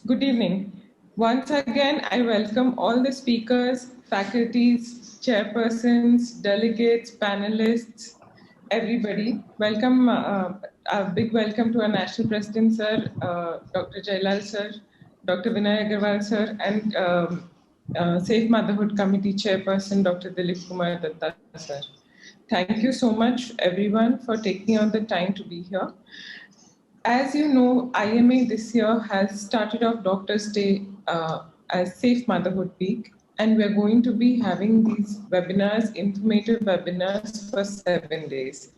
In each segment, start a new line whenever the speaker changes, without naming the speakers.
Good evening. Once again, I welcome all the speakers, faculties, chairpersons, delegates, panelists, everybody. Welcome, a big welcome to our National President, Sir, Dr. Jailal, Sir, Dr. Vinay Agarwal, Sir, and Safe Motherhood Committee Chairperson, Dr. Dilip Kumar Datta, Sir. Thank you so much, everyone, for taking out the time to be here. As you know, IMA this year has started off Doctor's Day as Safe Motherhood Week, and we're going to be having these webinars, informative webinars for 7 days.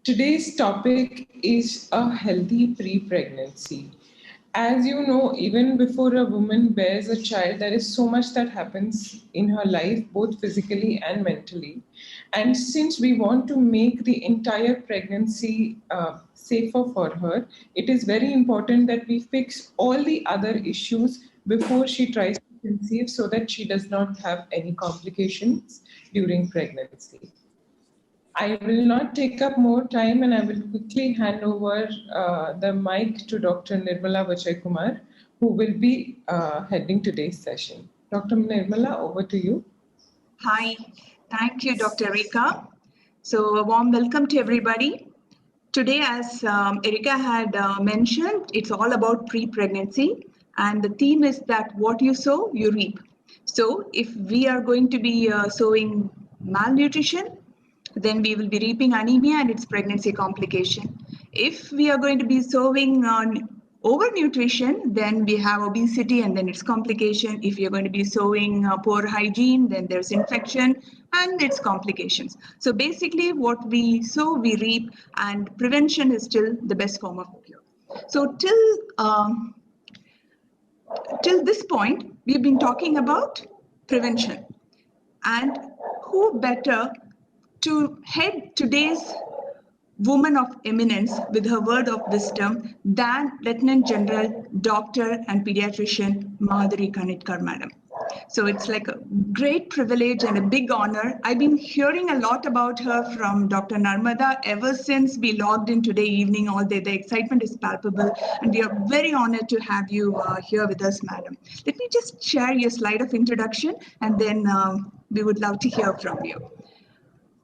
Today's topic is a healthy pre-pregnancy. As you know, even before a woman bears a child, there is so much that happens in her life, both physically and mentally. And since we want to make the entire pregnancy safer for her, it is very important that we fix all the other issues before she tries to conceive so that she does not have any complications during pregnancy. I will not take up more time and I will quickly hand over the mic to Dr. Nirmala Vijay Kumar, who will be heading today's session. Dr. Nirmala, over to you.
Hi, thank you, Dr. Erika. So a warm welcome to everybody. Today, as Erika had mentioned, it's all about pre-pregnancy, and the theme is that what you sow, you reap. So if we are going to be sowing malnutrition, then we will be reaping anemia and its pregnancy complication. If we are going to be sowing overnutrition, then we have obesity and then its complication. If you're going to be sowing poor hygiene, then there's infection and its complications. So basically what we sow, we reap, and prevention is still the best form of cure. So till this point, we've been talking about prevention. And who better to head today's woman of eminence with her word of wisdom than Lieutenant General, Doctor and Pediatrician Madhuri Kanitkar, Madam. So it's like a great privilege and a big honor. I've been hearing a lot about her from Dr. Narmada ever since we logged in today evening all day. The excitement is palpable and we are very honored to have you here with us, Madam. Let me just share your slide of introduction and then we would love to hear from you.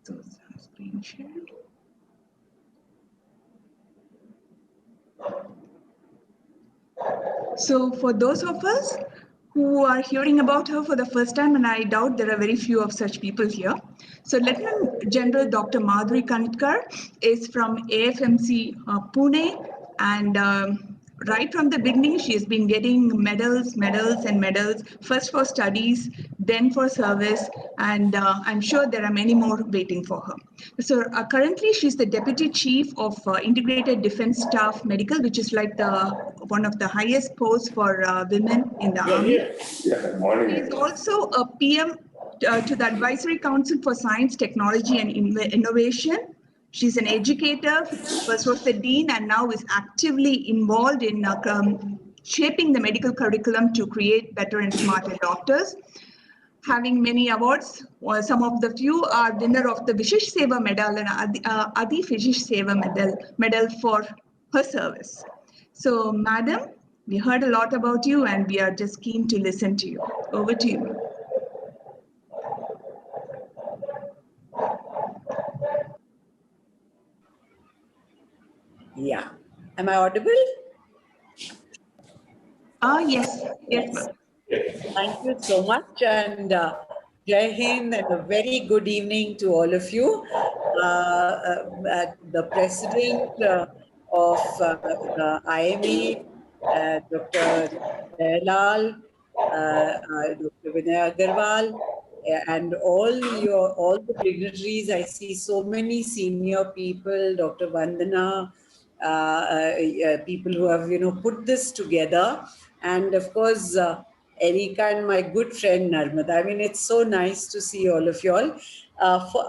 So, screen share. So for those of us who are hearing about her for the first time, and I doubt there are very few of such people here. So Lieutenant General Dr. Madhuri Kanitkar is from AFMC Pune, and right from the beginning, she has been getting medals, first for studies, then for service, and I'm sure there are many more waiting for her. So currently, she's the Deputy Chief of Integrated Defense Staff Medical, which is like one of the highest posts for women in the Army. She's also a PM to the Advisory Council for Science, Technology, and Innovation. She's an educator, first was the dean, and now is actively involved in shaping the medical curriculum to create better and smarter doctors. Having many awards, some of the few are winner of the Vishesh Seva Medal and Adi Vishesh Seva Medal for her service. So, Madam, we heard a lot about you and we are just keen to listen to you. Over to you.
Yeah. Am I audible?
Yes. Yes, ma'am.
Thank you so much. And Jai Hind and a very good evening to all of you. The president of the IMA, Dr. Jailal, Dr. Vinay Agarwal, and all the dignitaries. I see so many senior people, Dr. Vandana, people who have put this together, and of course Erika and my good friend Narmada. I mean, it's so nice to see all of you all.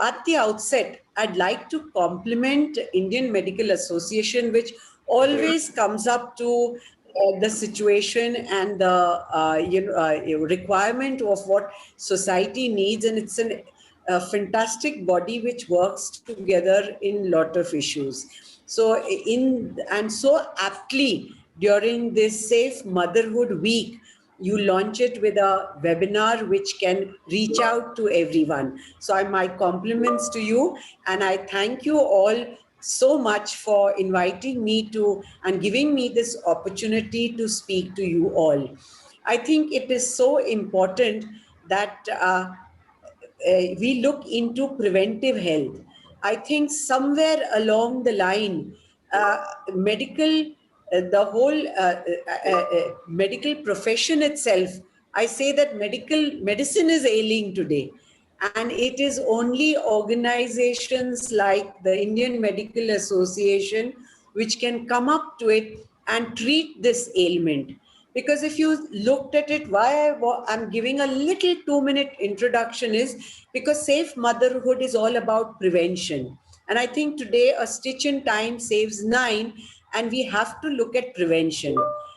At the outset, I'd like to compliment Indian Medical Association, which always comes up to the situation and the requirement of what society needs, and it's a fantastic body which works together in lot of issues. So so aptly during this Safe Motherhood Week, you launch it with a webinar which can reach out to everyone. So my compliments to you, and I thank you all so much for inviting me to and giving me this opportunity to speak to you all. I think it is so important that we look into preventive health. I think somewhere along the line, medical, the whole medical profession itself, I say that medicine is ailing today. And it is only organizations like the Indian Medical Association which can come up to it and treat this ailment. Because if you looked at it, why I'm giving a little 2-minute introduction is because safe motherhood is all about prevention. And I think today a stitch in time saves 9, and we have to look at prevention.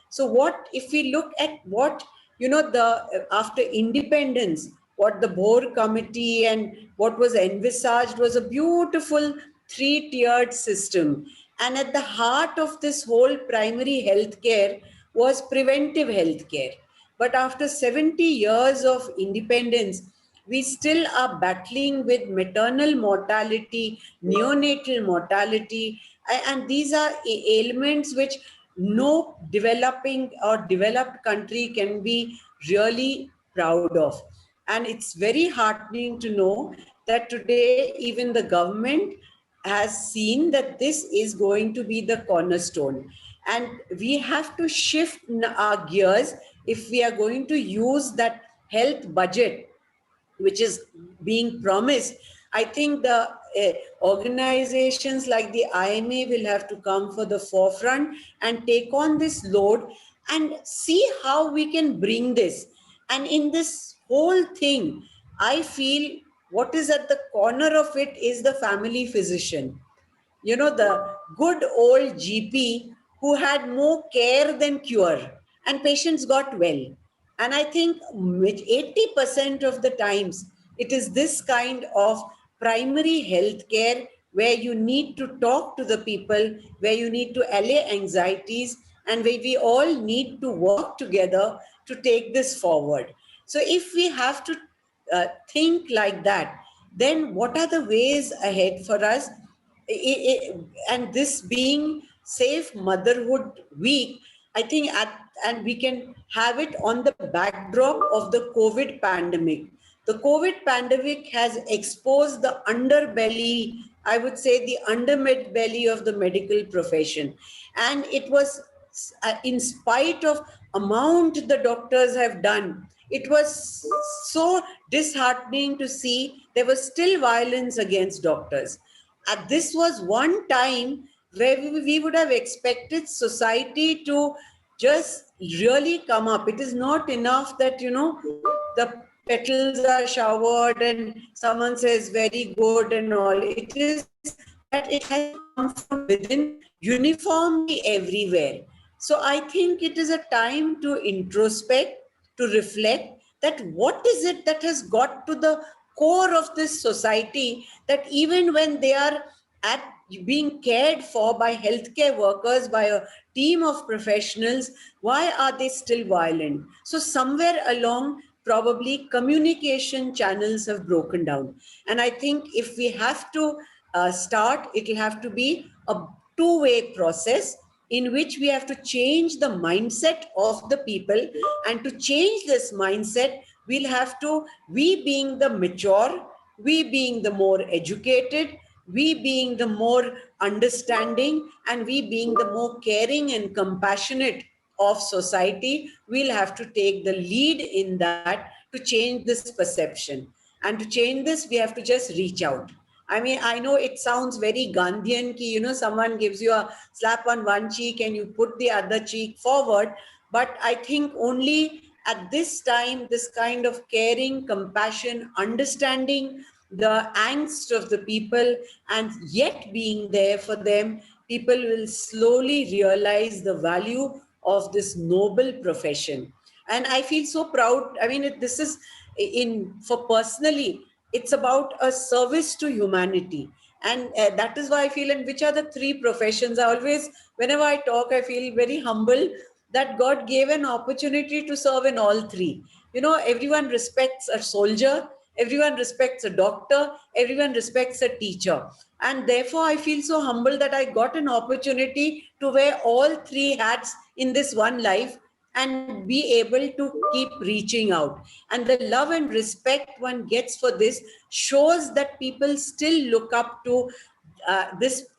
So what if we look at what, the after independence, what the Boer committee and what was envisaged was a beautiful 3-tiered system. And at the heart of this whole primary health care was preventive health care. But after 70 years of independence, we still are battling with maternal mortality, neonatal mortality, and these are ailments which no developing or developed country can be really proud of. And it's very heartening to know that today even the government has seen that this is going to be the cornerstone. And we have to shift our gears if we are going to use that health budget which is being promised. I think the organizations like the IMA will have to come for the forefront and take on this load and see how we can bring this. And in this whole thing, I feel what is at the corner of it is the family physician, the good old GP who had more care than cure, and patients got well. And I think 80% of the times it is this kind of primary health care where you need to talk to the people, where you need to allay anxieties, and where we all need to work together to take this forward. So if we have to think like that, then what are the ways ahead for us? And this being Safe Motherhood Week, I think and we can have it on the backdrop of the COVID pandemic. The COVID pandemic has exposed the underbelly, I would say the undermid belly of the medical profession. And it was in spite of amount the doctors have done, it was so disheartening to see there was still violence against doctors. And this was one time where we would have expected society to just really come up. It is not enough that, the petals are showered and someone says very good and all. It is that it has to come from within uniformly everywhere. So I think it is a time to introspect, to reflect that what is it that has got to the core of this society, that even when they are at being cared for by healthcare workers, by a team of professionals, why are they still violent? So somewhere along, probably communication channels have broken down. And I think if we have to start, it will have to be a two-way process in which we have to change the mindset of the people. And to change this mindset, we'll have to, we being the mature, we being the more educated, we being the more understanding, and we being the more caring and compassionate of society, we'll have to take the lead in that to change this perception. And to change this, we have to just reach out. I mean, I know it sounds very Gandhian ki, someone gives you a slap on one cheek and you put the other cheek forward. But I think only at this time, this kind of caring, compassion, understanding the angst of the people and yet being there for them, people will slowly realize the value of this noble profession. And I feel so proud. I mean, this is for personally, it's about a service to humanity. And that is why I feel, and which are the three professions? I always, whenever I talk, I feel very humble that God gave an opportunity to serve in all three. You know, everyone respects a soldier, everyone respects a doctor, everyone respects a teacher. And therefore, I feel so humble that I got an opportunity to wear all three hats in this one life and be able to keep reaching out. And the love and respect one gets for this shows that people still look up to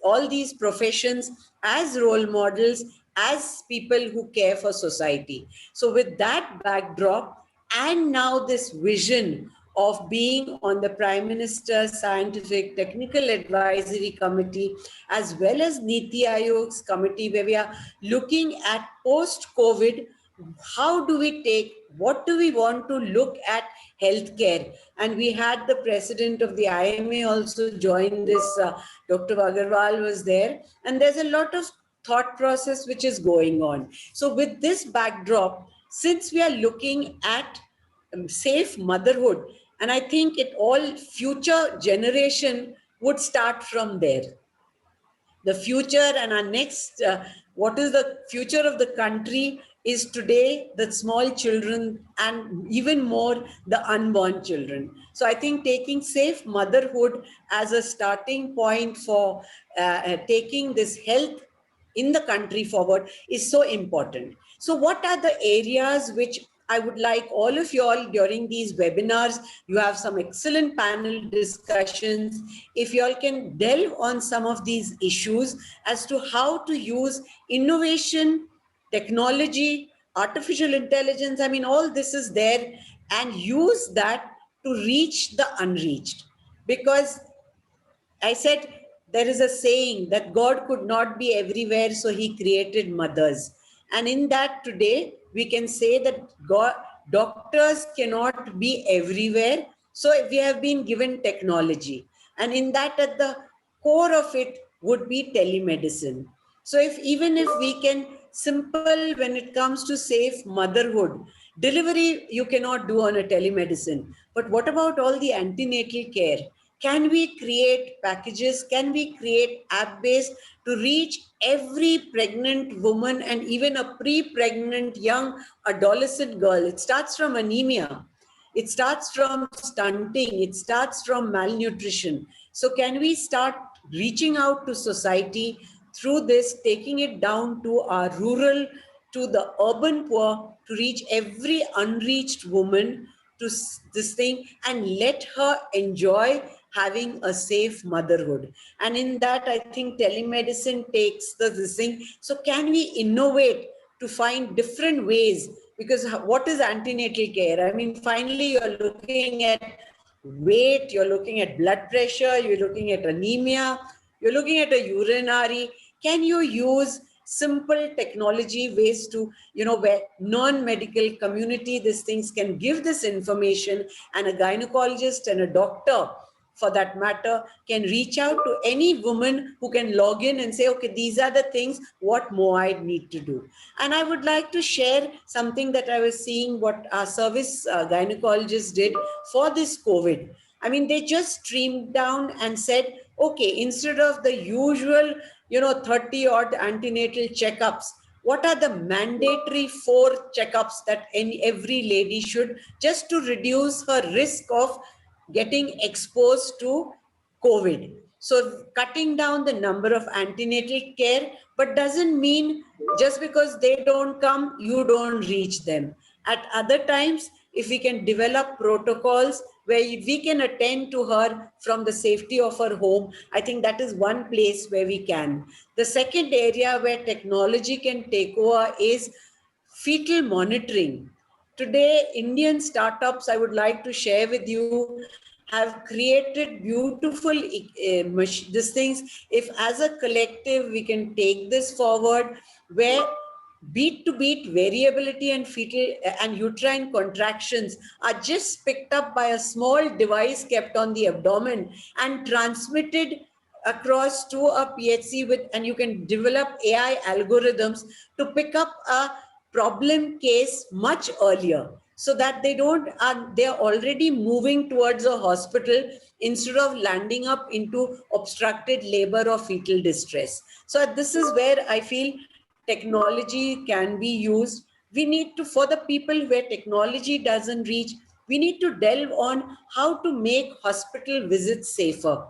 all these professions as role models, as people who care for society. So with that backdrop, and now this vision of being on the Prime Minister's Scientific Technical Advisory Committee, as well as Niti Aayog's committee, where we are looking at post-COVID, how do we take, what do we want to look at healthcare? And we had the president of the IMA also join this, Dr. Agarwal was there, and there's a lot of thought process which is going on. So with this backdrop, since we are looking at safe motherhood, and I think it all future generation would start from there. The future and our next, what is the future of the country is today the small children and even more the unborn children. So I think taking safe motherhood as a starting point for taking this health in the country forward is so important. So what are the areas which I would like all of you all during these webinars? You have some excellent panel discussions. If you all can delve on some of these issues as to how to use innovation, technology, artificial intelligence, I mean, all this is there, and use that to reach the unreached. Because I said, there is a saying that God could not be everywhere, so he created mothers. And in that today, we can say that doctors cannot be everywhere. So we have been given technology. And in that, at the core of it would be telemedicine. So even if we can simple when it comes to safe motherhood, delivery you cannot do on a telemedicine. But what about all the antenatal care? Can we create packages? Can we create app-based to reach every pregnant woman and even a pre-pregnant young adolescent girl? It starts from anemia. It starts from stunting. It starts from malnutrition. So can we start reaching out to society through this, taking it down to our rural, to the urban poor, to reach every unreached woman to this thing and let her enjoy having a safe motherhood. And in that, I think telemedicine takes this thing. So can we innovate to find different ways? Because what is antenatal care? I mean, finally, you're looking at weight, you're looking at blood pressure, you're looking at anemia, you're looking at a urinary. Can you use simple technology ways to, where non-medical community, these things can give this information, and a gynecologist and a doctor for that matter can reach out to any woman who can log in and say, okay, these are the things, what more I need to do. And I would like to share something that I was seeing what our service gynecologists did for this COVID. I mean, they just streamed down and said, okay, instead of the usual, 30 odd antenatal checkups, what are the mandatory 4 checkups that every lady should, just to reduce her risk of getting exposed to COVID. So cutting down the number of antenatal care, but doesn't mean just because they don't come, you don't reach them. At other times, if we can develop protocols where we can attend to her from the safety of her home, I think that is one place where we can. The second area where technology can take over is fetal monitoring. Today, Indian startups, I would like to share with you, have created beautiful these things. If as a collective we can take this forward, where beat to beat variability and fetal and uterine contractions are just picked up by a small device kept on the abdomen and transmitted across to a PHC with, and you can develop AI algorithms to pick up a problem case much earlier. so that they are already moving towards a hospital instead of landing up into obstructed labor or fetal distress. So this is where I feel technology can be used. We need to, for the people where technology doesn't reach, we need to delve on how to make hospital visits safer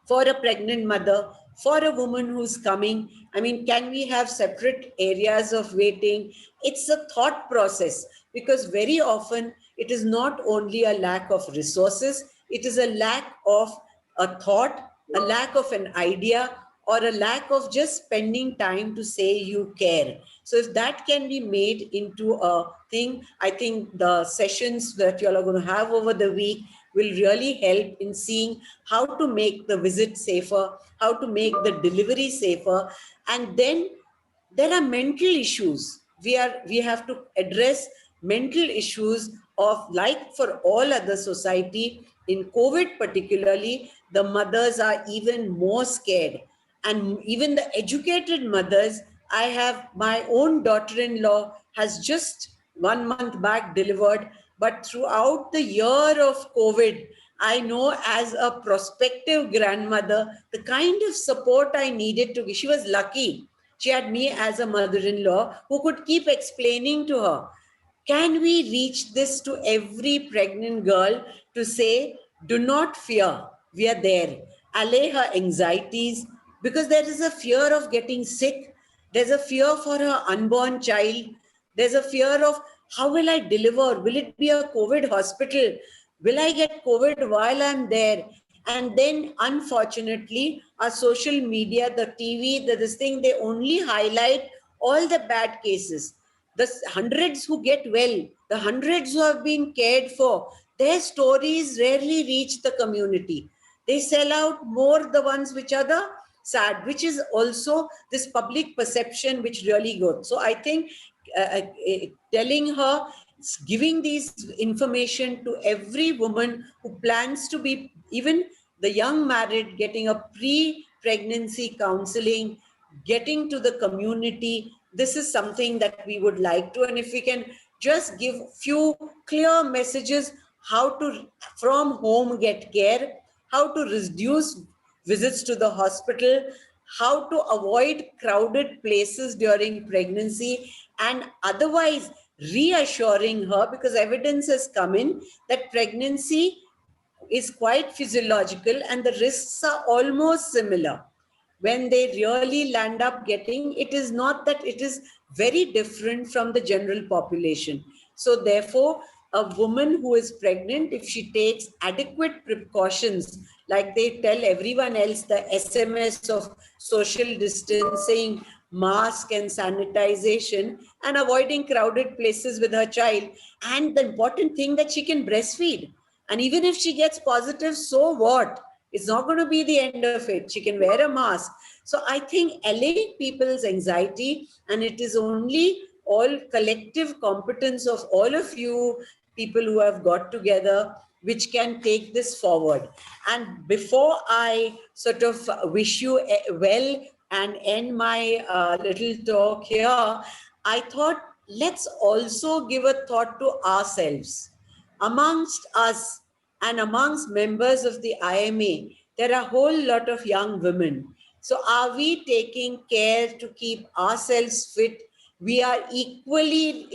for a pregnant mother, for a woman who's coming. I mean, can we have separate areas of waiting? It's a thought process, because very often it is not only a lack of resources, it is a lack of a thought, a lack of an idea, or a lack of just spending time to say you care. So if that can be made into a thing, I think the sessions that you all are going to have over the week will really help in seeing how to make the visit safer, how to make the delivery safer. And then there are mental issues. We have to address mental issues of, like for all other society, in COVID particularly, the mothers are even more scared. And even the educated mothers, I have my own daughter-in-law has just 1 month back delivered, but throughout the year of COVID, I know as a prospective grandmother, the kind of support I needed to give. She was lucky. She had me as a mother-in-law who could keep explaining to her. Can we reach this to every pregnant girl to say, do not fear, we are there. Allay her anxieties, because there is a fear of getting sick. There's a fear for her unborn child. There's a fear of, how will I deliver? Will it be a COVID hospital? Will I get COVID while I'm there? And then, unfortunately, our social media, the TV, this thing, they only highlight all the bad cases. The hundreds who get well, the hundreds who have been cared for, their stories rarely reach the community. They sell out more the ones which are the sad, which is also this public perception which really goes. So I think telling her, giving these information to every woman who plans to be, even the young married, getting a pre-pregnancy counseling, getting to the community. This is something that we would like to, and if we can just give few clear messages, how to from home get care, how to reduce visits to the hospital, how to avoid crowded places during pregnancy, and otherwise reassuring her, because evidence has come in that pregnancy is quite physiological and the risks are almost similar. When they really land up getting, it is not that it is very different from the general population. So therefore, a woman who is pregnant, if she takes adequate precautions, like they tell everyone else, the SMS of social distancing, mask and sanitization, and avoiding crowded places with her child, and the important thing that she can breastfeed. And even if she gets positive, so what? It's not going to be the end of it. She can wear a mask. So I think allaying people's anxiety, and it is only all collective competence of all of you people who have got together, which can take this forward. And before I sort of wish you well and end my little talk here, I thought let's also give a thought to ourselves. Amongst us and amongst members of the IMA, there are a whole lot of young women. So are we taking care to keep ourselves fit? We are equally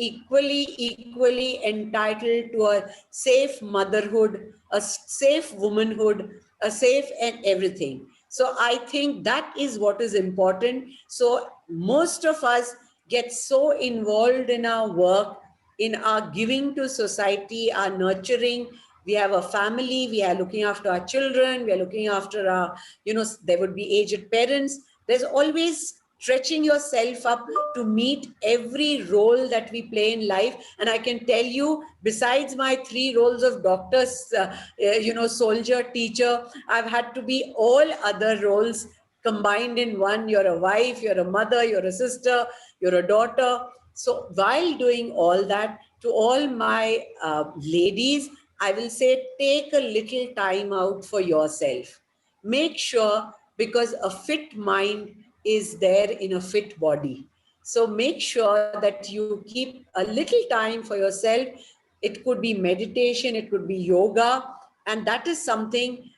entitled to a safe motherhood, a safe womanhood, a safe and everything. So I think that is what is important. So most of us get so involved in our work, in our giving to society, our nurturing. We have a family, we are looking after our children, we are looking after our, there would be aged parents. There's always stretching yourself up to meet every role that we play in life. And I can tell you, besides my 3 roles of doctor, soldier, teacher, I've had to be all other roles combined in one. You're a wife, you're a mother, you're a sister, you're a daughter. So while doing all that, to all my ladies, I will say, take a little time out for yourself. Make sure, because a fit mind is there in a fit body. So make sure that you keep a little time for yourself. It could be meditation, it could be yoga, and that is something,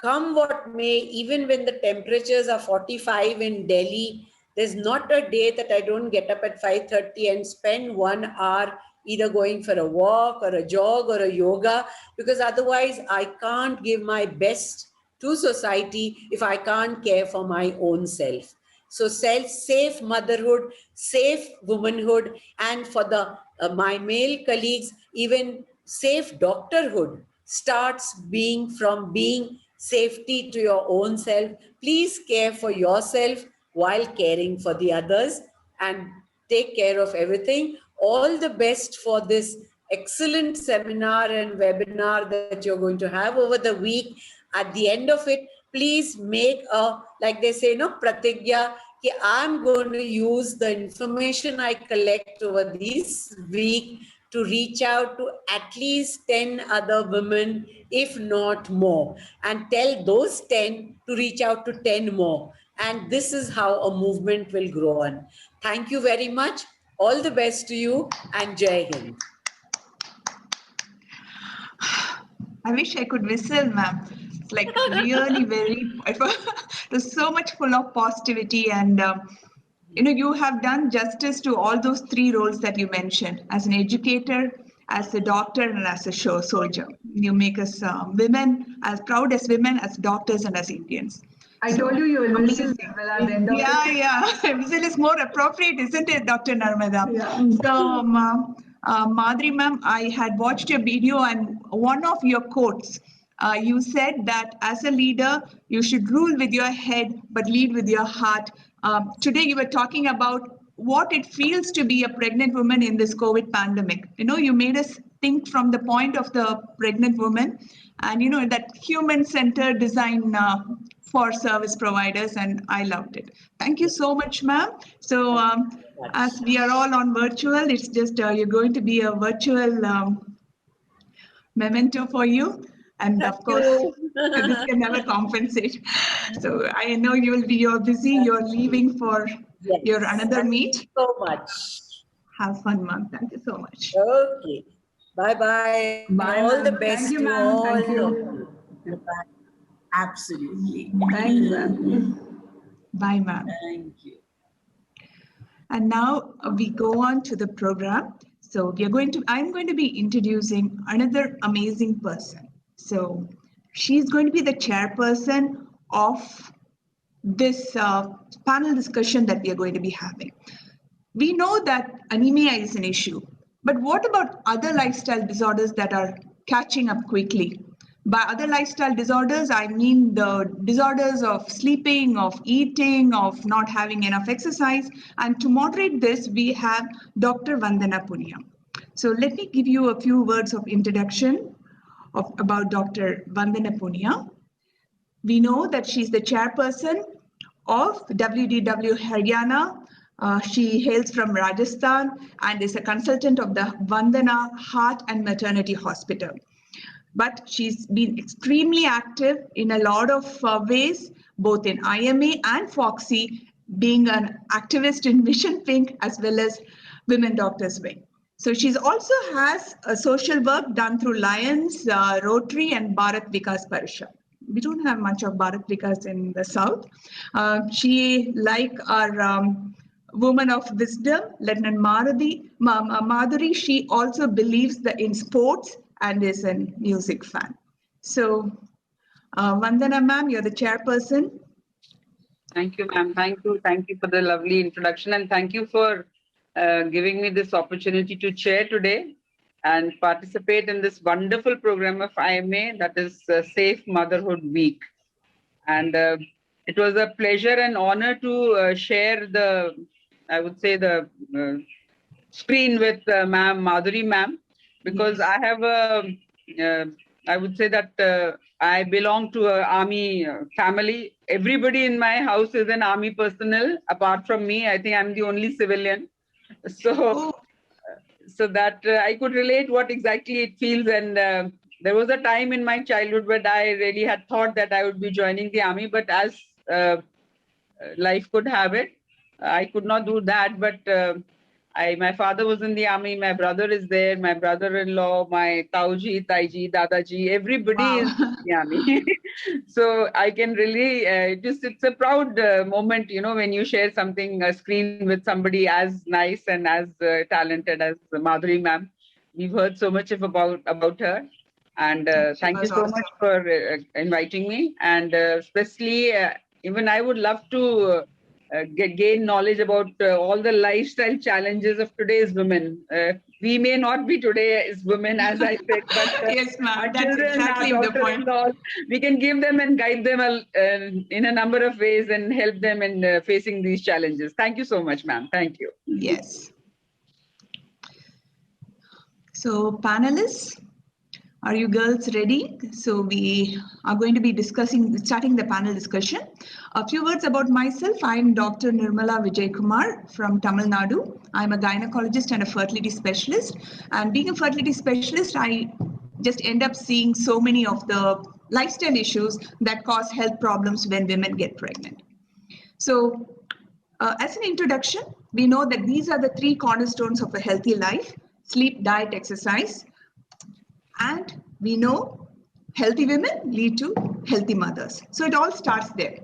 come what may, even when the temperatures are 45 in Delhi, there's not a day that I don't get up at 5:30 and spend 1 hour either going for a walk or a jog or a yoga, because otherwise I can't give my best to society if I can't care for my own self. So safe motherhood, safe womanhood, and for the my male colleagues, even safe doctorhood starts being safety to your own self. Please care for yourself while caring for the others, and take care of everything. All the best for this excellent seminar and webinar that you're going to have over the week. At the end of it, please make a, like they say, no, pratigya, ki I'm going to use the information I collect over this week to reach out to at least 10 other women, if not more, and tell those 10 to reach out to 10 more. And this is how a movement will grow on. Thank you very much. All the best to you, and Jai Hind.
I wish I could whistle, ma'am. It's like really very, there's so much full of positivity, and you have done justice to all those three roles that you mentioned: as an educator, as a doctor, and as a show soldier. You make us women, as proud as women, as doctors, and as Indians.
I told you you will whistle at the end of it.
Yeah. Whistle is more appropriate, isn't it, Dr. Narmada?
Yeah.
So, Madhuri ma'am, I had watched your video, and one of your quotes, you said that as a leader, you should rule with your head, but lead with your heart. Today, you were talking about what it feels to be a pregnant woman in this COVID pandemic. You made us think from the point of the pregnant woman, and that human-centered design for service providers, and I loved it. Thank you so much, ma'am. So as we are all on virtual, it's just you're going to be a virtual memento for you. And of course, this can never compensate. So I know you're busy, you're leaving for your another meet.
Thank you so much.
Have fun, ma'am. Thank you so much.
Okay. Bye-bye.
Bye,
All the
ma'am.
best
Thank you,
to
ma'am.
all
Thank you.
of you. Bye. Absolutely.
Thanks, ma'am.
Bye, ma'am.
Thank you.
And now we go on to the program. So I'm going to be introducing another amazing person. So she's going to be the chairperson of this panel discussion that we are going to be having. We know that anemia is an issue, but what about other lifestyle disorders that are catching up quickly? By other lifestyle disorders, I mean the disorders of sleeping, of eating, of not having enough exercise. And to moderate this, we have Dr. Vandana Punia. So let me give you a few words of introduction about Dr. Vandana Punia. We know that she's the chairperson of WDW Haryana. She hails from Rajasthan and is a consultant of the Vandana Heart and Maternity Hospital. But she's been extremely active in a lot of ways, both in IMA and Foxy, being an activist in Mission Pink as well as Women Doctors Wing. So she's also has a social work done through Lions, Rotary, and Bharat Vikas Parishad. We don't have much of Bharat Vikas in the South. She, like our woman of wisdom, Lieutenant Madhuri, she also believes in sports and is a music fan. So, Vandana ma'am, you're the chairperson.
Thank you, ma'am. Thank you for the lovely introduction, and thank you for giving me this opportunity to chair today and participate in this wonderful program of IMA, that is Safe Motherhood Week. And it was a pleasure and honor to share the screen with ma'am, Madhuri ma'am, because I have I would say that I belong to an army family. Everybody in my house is an army personnel. Apart from me, I think I'm the only civilian. So that I could relate what exactly it feels. And there was a time in my childhood when I really had thought that I would be joining the army, but as life could have it, I could not do that, but my father was in the army. My brother is there. My brother-in-law, my Tauji, Taiji, Dadaji, everybody
Wow.
is in the army. So I can really it's a proud moment, when you share something, a screen with somebody as nice and as talented as Madhuri ma'am. We've heard so much about her. And
She
thank you
was
so
awesome.
much for inviting me. And especially, even I would love to gain knowledge about all the lifestyle challenges of today's women. We may not be today as women, as I said, but
Yes,
our
ma'am. That's
children, our
exactly the point.
daughters-in-law, we can give them and guide them in a number of ways and help them in facing these challenges. Thank you so much, ma'am. Thank you.
Yes. So panelists, are you girls ready? So we are going to be starting the panel discussion. A few words about myself. I'm Dr. Nirmala Vijay Kumar from Tamil Nadu. I'm a gynecologist and a fertility specialist. And being a fertility specialist, I just end up seeing so many of the lifestyle issues that cause health problems when women get pregnant. So as an introduction, we know that these are the three cornerstones of a healthy life: sleep, diet, exercise. And we know healthy women lead to healthy mothers. So it all starts there.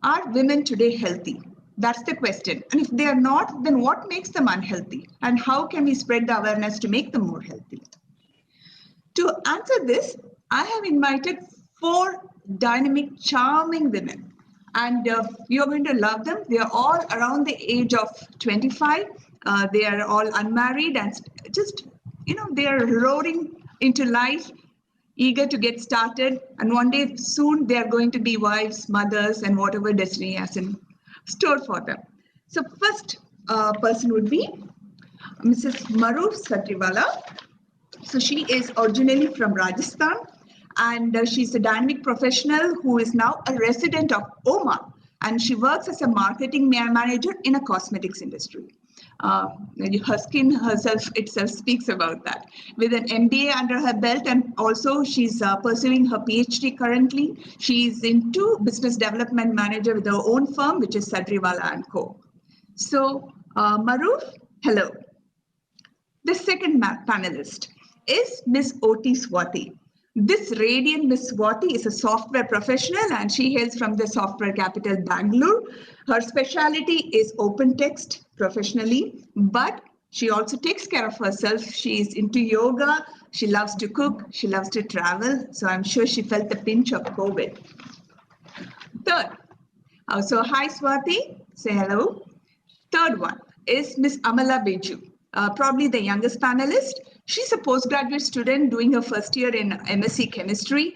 Are women today healthy? That's the question. And if they are not, then what makes them unhealthy? And how can we spread the awareness to make them more healthy? To answer this, I have invited 4 dynamic, charming women. And you're going to love them. They are all around the age of 25. They are all unmarried and just, they are roaring into life, eager to get started. And one day soon, they are going to be wives, mothers, and whatever destiny has in store for them. So first person would be Mrs. Maru Satriwala. So she is originally from Rajasthan, and she's a dynamic professional who is now a resident of Oman, and she works as a marketing manager in a cosmetics industry. Her skin itself speaks about that. With an MBA under her belt, and also she's pursuing her PhD currently. She's into business development manager with her own firm, which is Sadriwala and Co. So, Maruf, hello. The second panelist is Miss O.T. Swati. This radiant Miss Swati is a software professional and she hails from the software capital Bangalore. Her specialty is open text professionally, but she also takes care of herself. She is into yoga, she loves to cook, she loves to travel. So I'm sure she felt the pinch of COVID. Third, so hi Swati, say hello. Third one is Miss Amala Beju. Probably the youngest panelist. She's a postgraduate student doing her first year in MSc Chemistry.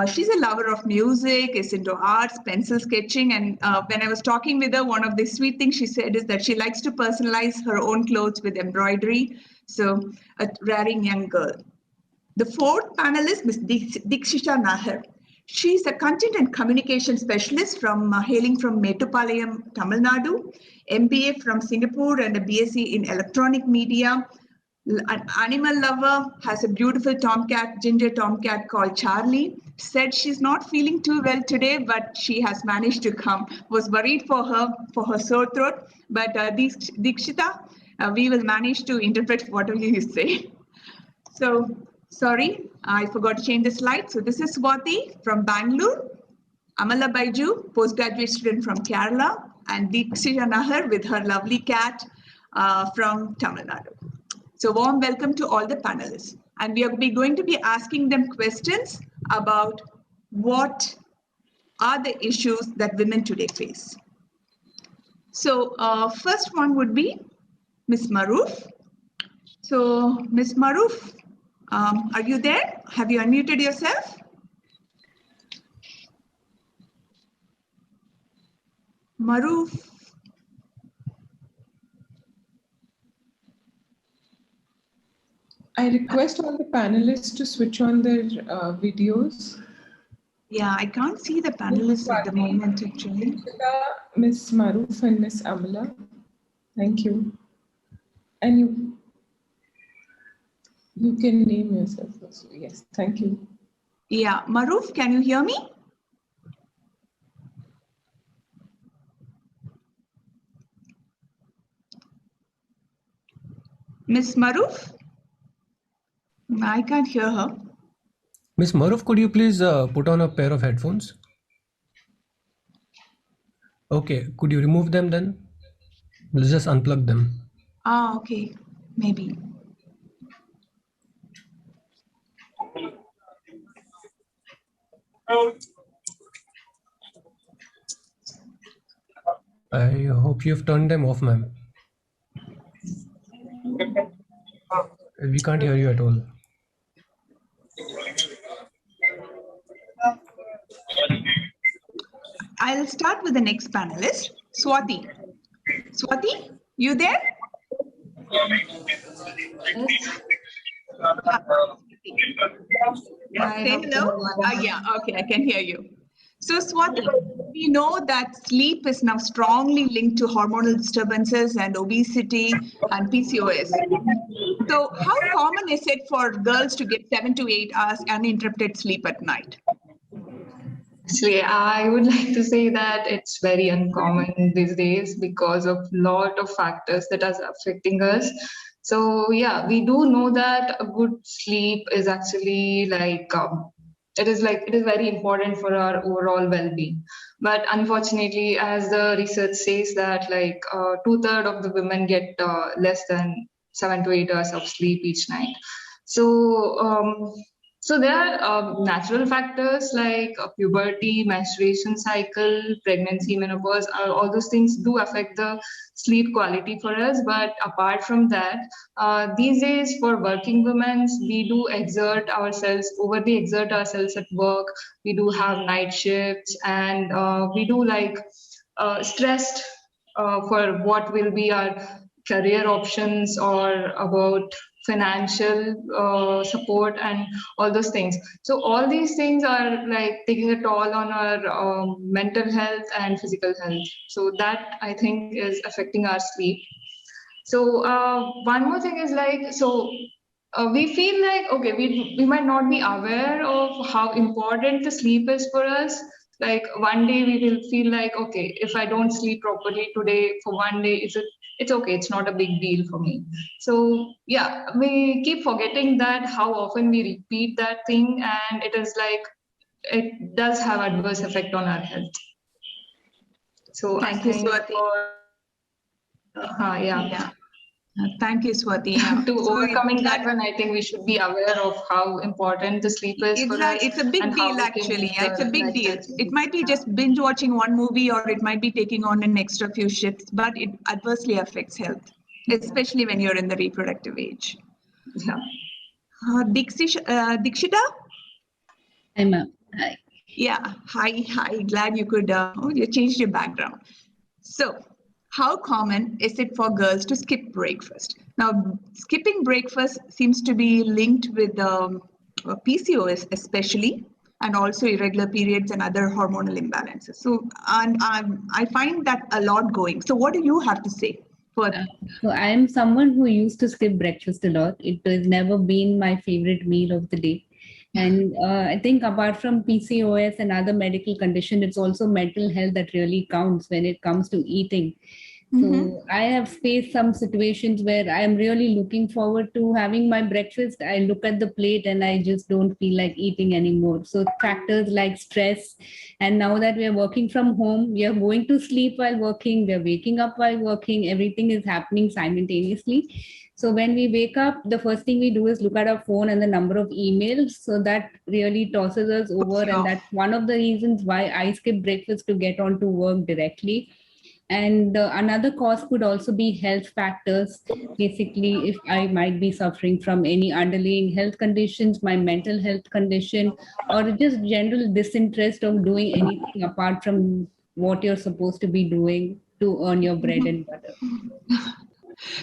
She's a lover of music, is into arts, pencil sketching. And when I was talking with her, one of the sweet things she said is that she likes to personalize her own clothes with embroidery. So a raring young girl. The fourth panelist, Ms. Dikshita Nahar. She's a content and communication specialist hailing from Metupalayam, Tamil Nadu, MBA from Singapore and a BSc in electronic media. An animal lover, has a beautiful ginger tomcat called Charlie. Said she's not feeling too well today, but she has managed to come. Was worried for her sore throat, but Dikshita, we will manage to interpret whatever you say. So, sorry, I forgot to change the slide. So this is Swati from Bangalore, Amala Baiju, postgraduate student from Kerala, and Dikshita Nahar with her lovely cat from Tamil Nadu. So warm welcome to all the panelists. And we are going to be asking them questions about what are the issues that women today face. So first one would be Ms. Maruf. So Ms. Maruf, are you there? Have you unmuted yourself? Maruf.
I request all the panelists to switch on their videos.
Yeah, I can't see the panelists at the moment, actually.
Ms. Maruf and Ms. Amala. Thank you. And you can name yourself also. Yes, thank you.
Yeah, Maruf, can you hear me? Miss Maruf? I can't hear her.
Miss Maruf, could you please put on a pair of headphones? Okay, could you remove them then? Let's just unplug them.
Ah, okay, maybe.
I hope you've turned them off, ma'am. We can't hear you at all.
I'll start with the next panelist, Swati. Swati, you there? Say hello. Yeah, okay, I can hear you. So Swati, we know that sleep is now strongly linked to hormonal disturbances and obesity and PCOS. So how common is it for girls to get 7 to 8 hours uninterrupted sleep at night?
Actually, I would like to say that it's very uncommon these days because of lot of factors that are affecting us. So yeah, we do know that a good sleep is actually it is very important for our overall well-being. But unfortunately, as the research says that 2/3 of the women get less than 7 to 8 hours of sleep each night. So there are natural factors like puberty, menstruation cycle, pregnancy, menopause. All those things do affect the sleep quality for us. But apart from that, these days for working women, we do overly exert ourselves at work. We do have night shifts, and we do stressed for what will be our career options or about financial support and all those things. So all these things are taking a toll on our mental health and physical health. So that I think is affecting our sleep. So one more thing is we feel okay, we might not be aware of how important the sleep is for us. Like one day we will feel okay, if I don't sleep properly today for one day, it's okay, it's not a big deal for me. So yeah, we keep forgetting that how often we repeat that thing, and it does have adverse effect on our health. So
Thank you, Swati.
Yeah.
Thank you, Swati.
To overcoming that one, I think we should be aware of how important the sleep is for us.
It's a big deal, actually. It's a big deal. It might be just binge watching one movie, or it might be taking on an extra few shifts, but it adversely affects health, especially when you're in the reproductive age.
Yeah.
Dikshita?
Hi, ma'am. Hi.
Yeah. Hi. Glad you could. You changed your background. So, how common is it for girls to skip breakfast? Now, skipping breakfast seems to be linked with PCOS especially, and also irregular periods and other hormonal imbalances. So, and I find that a lot going. So, what do you have to say?
So I am someone who used to skip breakfast a lot. It has never been my favorite meal of the day. And I think apart from PCOS and other medical conditions, it's also mental health that really counts when it comes to eating. So I have faced some situations where I am really looking forward to having my breakfast. I look at the plate and I just don't feel like eating anymore. So factors like stress, and now that we are working from home, we are going to sleep while working, we are waking up while working, everything is happening simultaneously. So when we wake up, the first thing we do is look at our phone and the number of emails. So that really tosses us over. And that's one of the reasons why I skip breakfast to get on to work directly. And another cause could also be health factors. Basically, if I might be suffering from any underlying health conditions, my mental health condition, or just general disinterest of doing anything apart from what you're supposed to be doing to earn your bread and butter.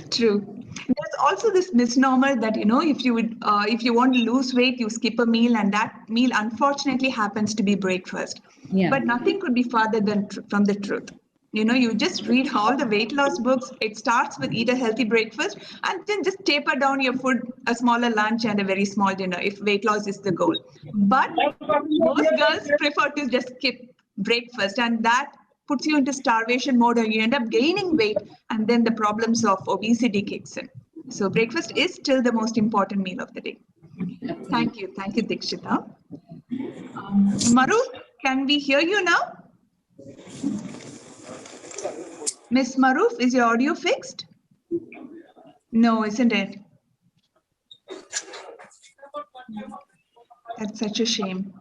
True. There's also this misnomer that if you want to lose weight, you skip a meal, and that meal unfortunately happens to be breakfast.
Yeah.
But nothing could be farther from the truth. You just read all the weight loss books. It starts with eat a healthy breakfast and then just taper down your food, a smaller lunch and a very small dinner if weight loss is the goal. But most girls prefer to just skip breakfast, and that puts you into starvation mode and you end up gaining weight, and then the problems of obesity kicks in. So breakfast is still the most important meal of the day. Thank you, Dikshita. Maru, can we hear you now? Miss Maruf, is your audio fixed? No, isn't it? That's such a shame.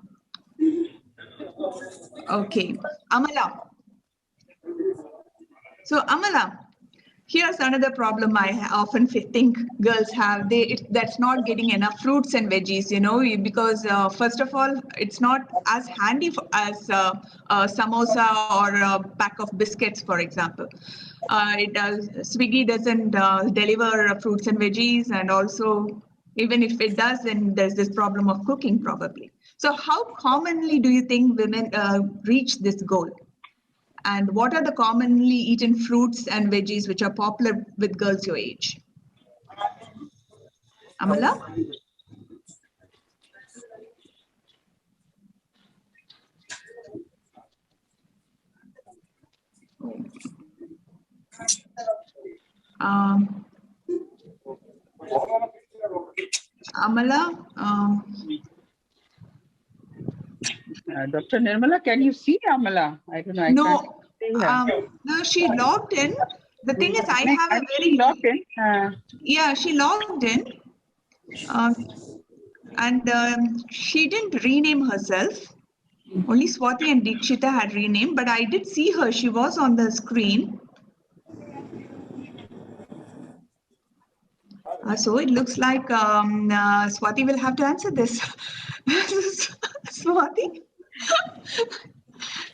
Okay, Amala. So Amala, here's another problem I often think girls have. That's not getting enough fruits and veggies, because first of all, it's not as handy as a samosa or a pack of biscuits, for example. Swiggy doesn't deliver fruits and veggies, and also even if it does, then there's this problem of cooking probably. So how commonly do you think women reach this goal? And what are the commonly eaten fruits and veggies which are popular with girls your age? Amala? Amala?
Dr. Nirmala, can you see Amala? I don't know. I
No,
can't see her.
no, she logged in. The thing is, I have a very...
She logged in?
Yeah, she logged in. And she didn't rename herself. Only Swati and Dikshita had renamed, but I did see her. She was on the screen. So it looks like Swati will have to answer this. Swati?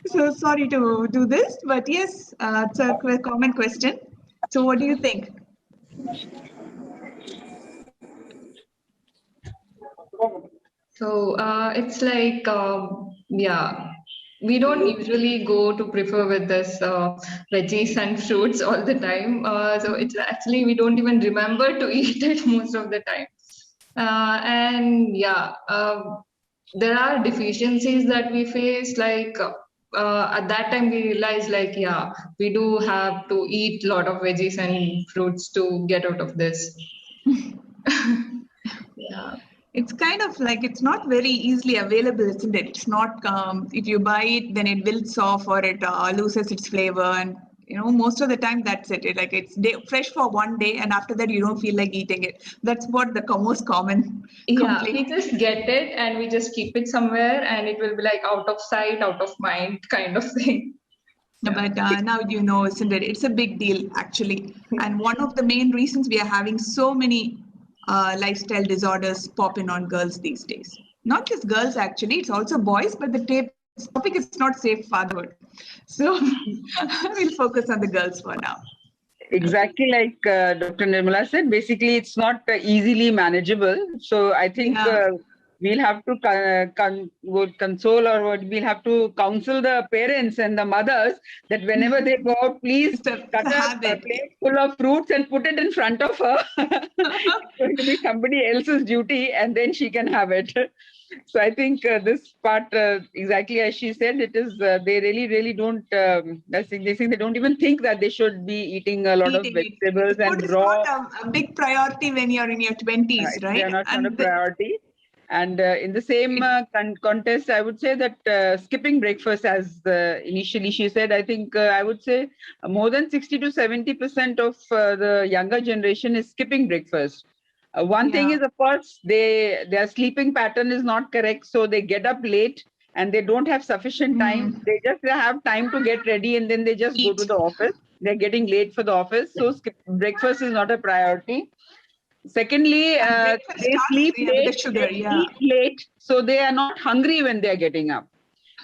So sorry to do this, but yes, it's a common question. So what do you think?
So it's like, yeah, we don't usually go to prefer with this veggies and fruits all the time. So it's actually, we don't even remember to eat it most of the time. And yeah, there are deficiencies that we face, like at that time we realized like, yeah, we do have to eat a lot of veggies and fruits to get out of this. Yeah.
It's kind of like it's not very easily available, isn't it? It's not, if you buy it, then it wilts off or it loses its flavor. And, most of the time that's it. It's fresh for one day and after that you don't feel like eating it. That's what the most common
Yeah,
complaint.
we just get it and we just keep it somewhere and it will be like out of sight, out of mind kind of thing.
Yeah. But now isn't it? It's a big deal actually. And one of the main reasons we are having so many lifestyle disorders popping on girls these days. Not just girls actually, it's also boys, but the topic is not safe fatherhood. So we'll focus on the girls for now.
Exactly like Dr. Nirmala said, basically it's not easily manageable. So I think we'll have to console, or we'll have to counsel the parents and the mothers that whenever they go out, please cut a plate full of fruits and put it in front of her. It's going to be somebody else's duty and then she can have it. So I think this part, exactly as she said, it is, they really don't, they don't even think that they should be eating a lot of vegetables and raw.
Food is not a big priority when you're in your 20s, right?
They're not a priority. And in the same contest, I would say that skipping breakfast, as initially she said, I think I would say more than 60 to 70% of the younger generation is skipping breakfast. One thing is, of course, their sleeping pattern is not correct. So they get up late and they don't have sufficient time. They just have time to get ready and then they just go to the office. They're getting late for the office. So breakfast is not a priority. Secondly, they sleep late, they eat late, so they are not hungry when they are getting up.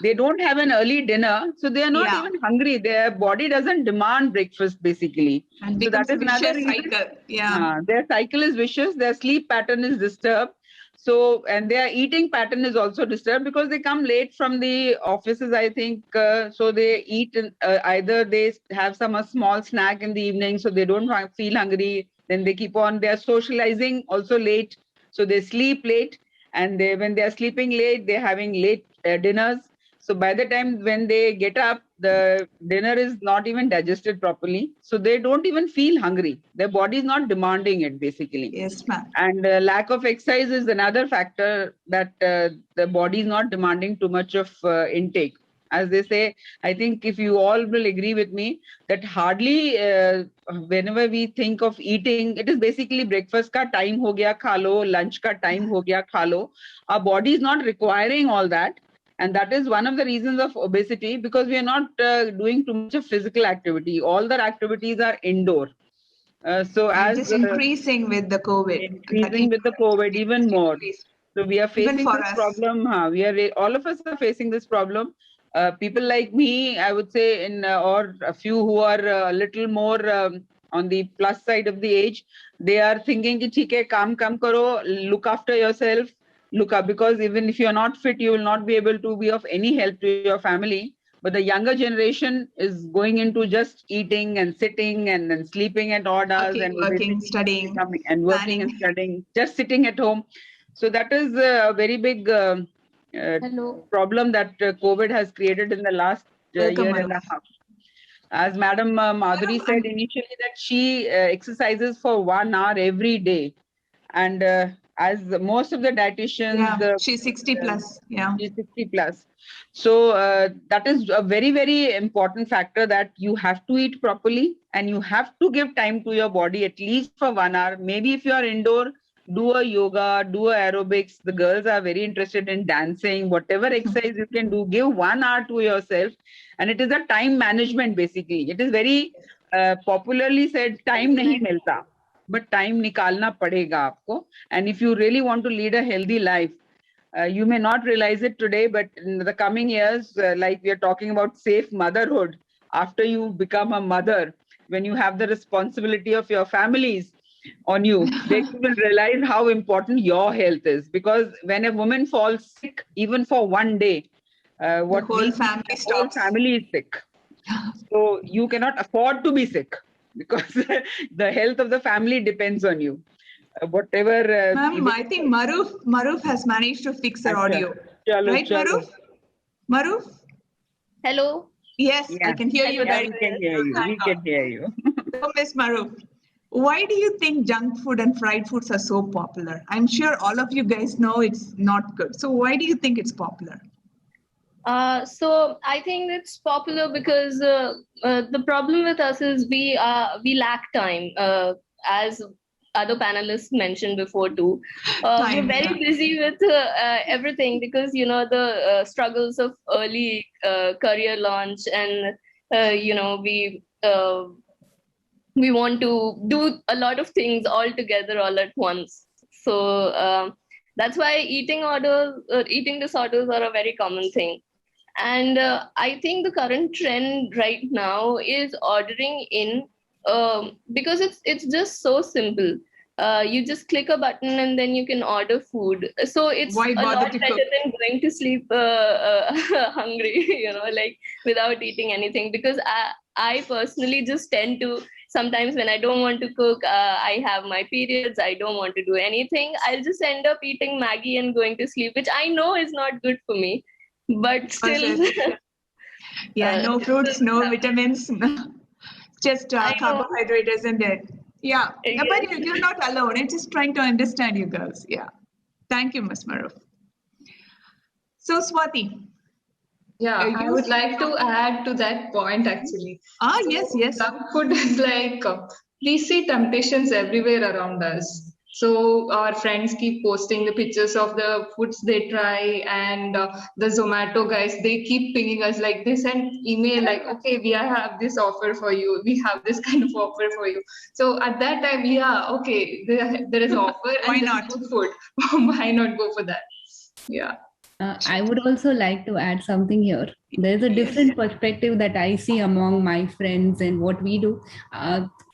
They don't have an early dinner, so they are not even hungry. Their body doesn't demand breakfast, basically.
And
so that is another
reason.
Their cycle is vicious. Their sleep pattern is disturbed. So, and their eating pattern is also disturbed because they come late from the offices, I think. So they eat, either they have a small snack in the evening, so they don't feel hungry. Then they keep on, they're socializing also late. So they sleep late. And when they're sleeping late, they're having late dinners. So by the time when they get up, the dinner is not even digested properly. So they don't even feel hungry. Their body is not demanding it, basically.
Yes, ma'am.
And lack of exercise is another factor that the body is not demanding too much of intake. As they say, I think if you all will agree with me that hardly whenever we think of eating, it is basically breakfast ka time ho gaya kha lo, lunch ka time ho gaya kha lo. Our body is not requiring all that. And that is one of the reasons of obesity, because we are not doing too much of physical activity. All the activities are indoor. So
And
as
just increasing with the COVID.
increasing with the COVID even more. So we are
Even
facing
for
this
us.
problem. All of us are facing this problem. People like me, I would say, or a few who are a little more on the plus side of the age, they are thinking ki theek hai, kaam karo, look after yourself, look up, because even if you are not fit, you will not be able to be of any help to your family. But the younger generation is going into just eating and sitting and then sleeping at odd hours and
working, studying,
and working and studying, just sitting at home. So that is a very big problem that COVID has created in the last
Welcome,
year and a
Maruf.
half. As Madam Madhuri said initially that she exercises for 1 hour every day. And as most of the dietitians,
she's 60 plus. Yeah.
she's 60 plus. So that is a very, very important factor, that you have to eat properly and you have to give time to your body at least for 1 hour. Maybe if you are indoor, do a yoga, do a aerobics. The girls are very interested in dancing. Whatever exercise you can do, give 1 hour to yourself. And it is a time management, basically. It is very popularly said, time nahi milta. But time nikalna padega aapko. And if you really want to lead a healthy life, you may not realize it today, but in the coming years, like we are talking about safe motherhood, after you become a mother, when you have the responsibility of your families on you, then you will realize how important your health is. Because when a woman falls sick, even for 1 day,
The whole
family is sick. So you cannot afford to be sick, because the health of the family depends on you. Whatever.
Ma'am, I think Maruf has managed to fix her audio.
Chalo,
Right,
chalo.
Maruf?
Hello.
Yes,
Yeah.
I can hear you very
we can hear you. We can hear you.
So, Miss Maruf, why do you think junk food and fried foods are so popular? I'm sure all of you guys know it's not good. So why do you think it's popular?
So I think it's popular because the problem with us is we lack time, as other panelists mentioned before too. We're very busy with everything, because the struggles of early career launch, and we want to do a lot of things all together all at once. So that's why eating disorders are a very common thing. And I think the current trend right now is ordering in, because it's just so simple. You just click a button and then you can order food. So it's a lot better than going to sleep hungry, like without eating anything. Because I personally just tend to, sometimes when I don't want to cook, I have my periods, I don't want to do anything, I'll just end up eating Maggie and going to sleep, which I know is not good for me. But still,
no fruits, no vitamins, just carbohydrate, isn't it? Yeah, but you're not alone. I'm just trying to understand you girls. Yeah, thank you, Ms. Maruf. So, Swati.
Yeah, I would like to add to that point actually.
Yes.
Junk food is like, we see temptations everywhere around us. So our friends keep posting the pictures of the foods they try, and the Zomato guys, they keep pinging us, like they send email like, okay, we have this offer for you, we have this kind of offer for you. So at that time, okay, there is offer and there's good food. Why not go for that? Yeah.
I would also like to add something here. There's a different perspective that I see among my friends and what we do.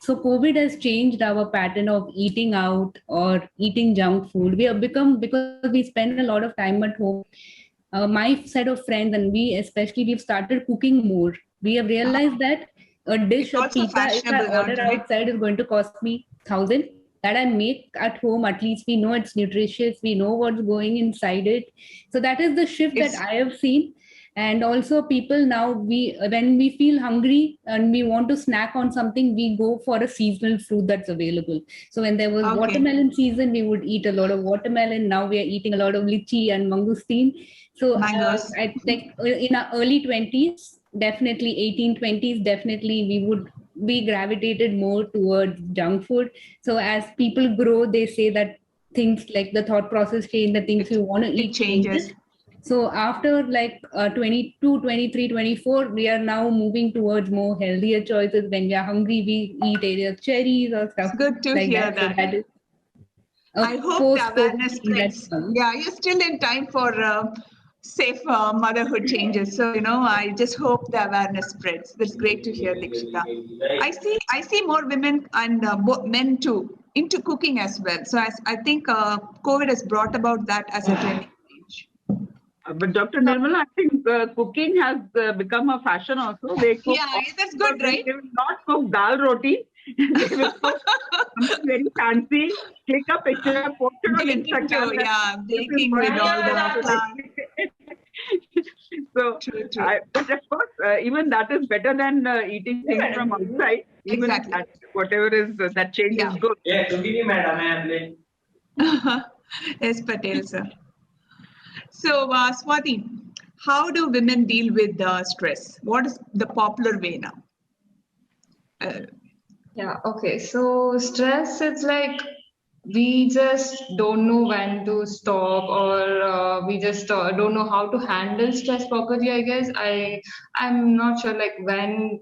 So COVID has changed our pattern of eating out or eating junk food. We have become, because we spend a lot of time at home, my set of friends and we especially, we've started cooking more. We have realized that a dish of pizza, if I order outside, is going to cost me 1,000. That I make at home, at least we know it's nutritious, we know what's going inside it. So that is the shift that I have seen. And also people now, when we feel hungry and we want to snack on something, we go for a seasonal fruit that's available. So when there was watermelon season, we would eat a lot of watermelon. Now we are eating a lot of lychee and mangosteen. So I think in our early 20s, definitely 1820s, definitely we would be gravitated more towards junk food. So as people grow, they say that things like the thought process change, the things you want to eat changes. So after like 22, 23, 24, we are now moving towards more healthier choices. When we are hungry, we eat either cherries or stuff.
Good to
like
hear
that.
that.
So that is
I hope the awareness spreads. Yeah, you're still in time for safe motherhood changes. So, I just hope the awareness spreads. That's great to hear, Dikshita. I see more women and men too into cooking as well. So I think COVID has brought about that as a trending change.
But Dr. Nirmala, I think cooking has become a fashion also. They cook
that's good, right?
They will not cook dal roti. They will cook something very fancy, click a picture, post it on Instagram.
Baking with all the plants.
So, but of course, even that is better than eating things from outside. Even that, whatever is that change is good.
Yeah, madam.
Yes, Patel, sir. So, Swati, how do women deal with stress? What is the popular way now?
Yeah, okay. So stress, it's like we just don't know when to stop, or we just don't know how to handle stress properly. I guess I'm not sure like when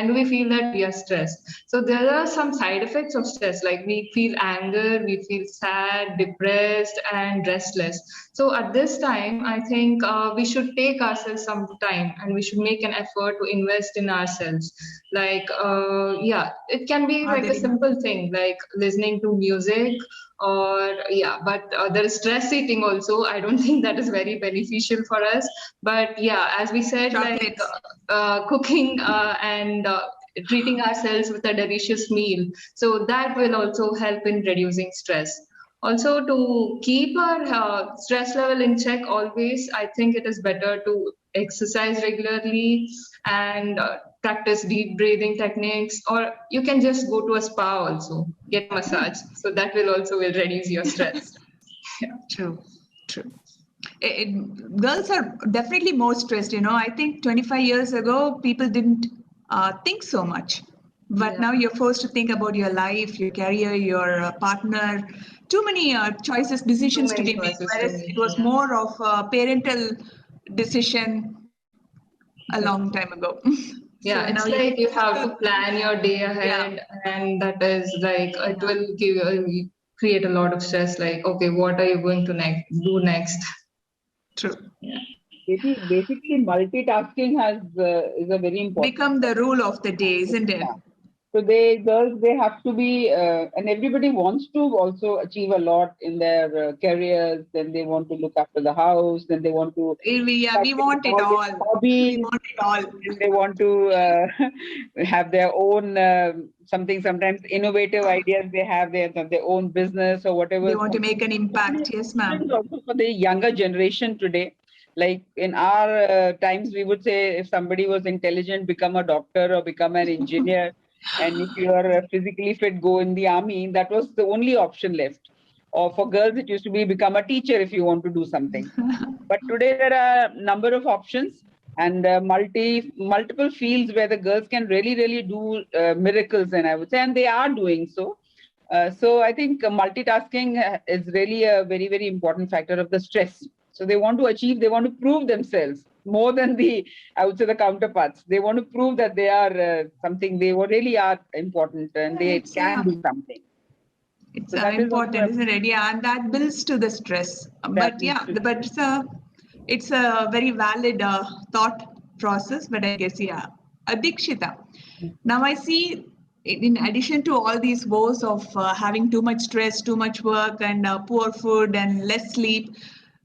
do we feel that we are stressed. So there are some side effects of stress, like we feel anger, we feel sad, depressed, and restless. So at this time, I think we should take ourselves some time and we should make an effort to invest in ourselves. Like it can be like a simple thing like listening to music, or but there is stress eating also. I don't think that is very beneficial for us, but as we said, like cooking and treating ourselves with a delicious meal, so that will also help in reducing stress. Also, to keep our stress level in check always, I think it is better to exercise regularly and practice deep breathing techniques, or you can just go to a spa also, get a massage. So that will reduce your stress.
True. Girls are definitely more stressed. I think 25 years ago, people didn't think so much. But now you're forced to think about your life, your career, your partner. Too many decisions to be made. Whereas it was more of a parental decision a long time ago.
Yeah, it's like you have to plan your day ahead, and that is like it will create a lot of stress. Like, okay, what are you going to do next?
True.
Yeah.
Basically, multitasking is a very important.
Become the rule of the day, isn't it?
Yeah. So girls have to be, and everybody wants to also achieve a lot in their careers. Then they want to look after the house. Then they want to.
We want it all.
Hobbies,
we want it all.
And they want to have their own sometimes innovative ideas. They have their own business or whatever.
They want to make an impact. Yes, ma'am.
Also for the younger generation today. Like in our times, we would say if somebody was intelligent, become a doctor or become an engineer. And if you are physically fit, go in the army. That was the only option left. Or for girls, it used to be become a teacher if you want to do something. But today there are a number of options and multiple fields where the girls can really do miracles. And I would say, and they are doing so. So I think multitasking is really a very, very important factor of the stress. So they want to achieve, they want to prove themselves more than the counterparts. They want to prove that they are something, they really are important and they can do something.
It's important, isn't it? Yeah, and that builds to the stress. But it's a very valid thought process. But I guess, Dikshita. Now I see, in addition to all these woes of having too much stress, too much work, and poor food and less sleep,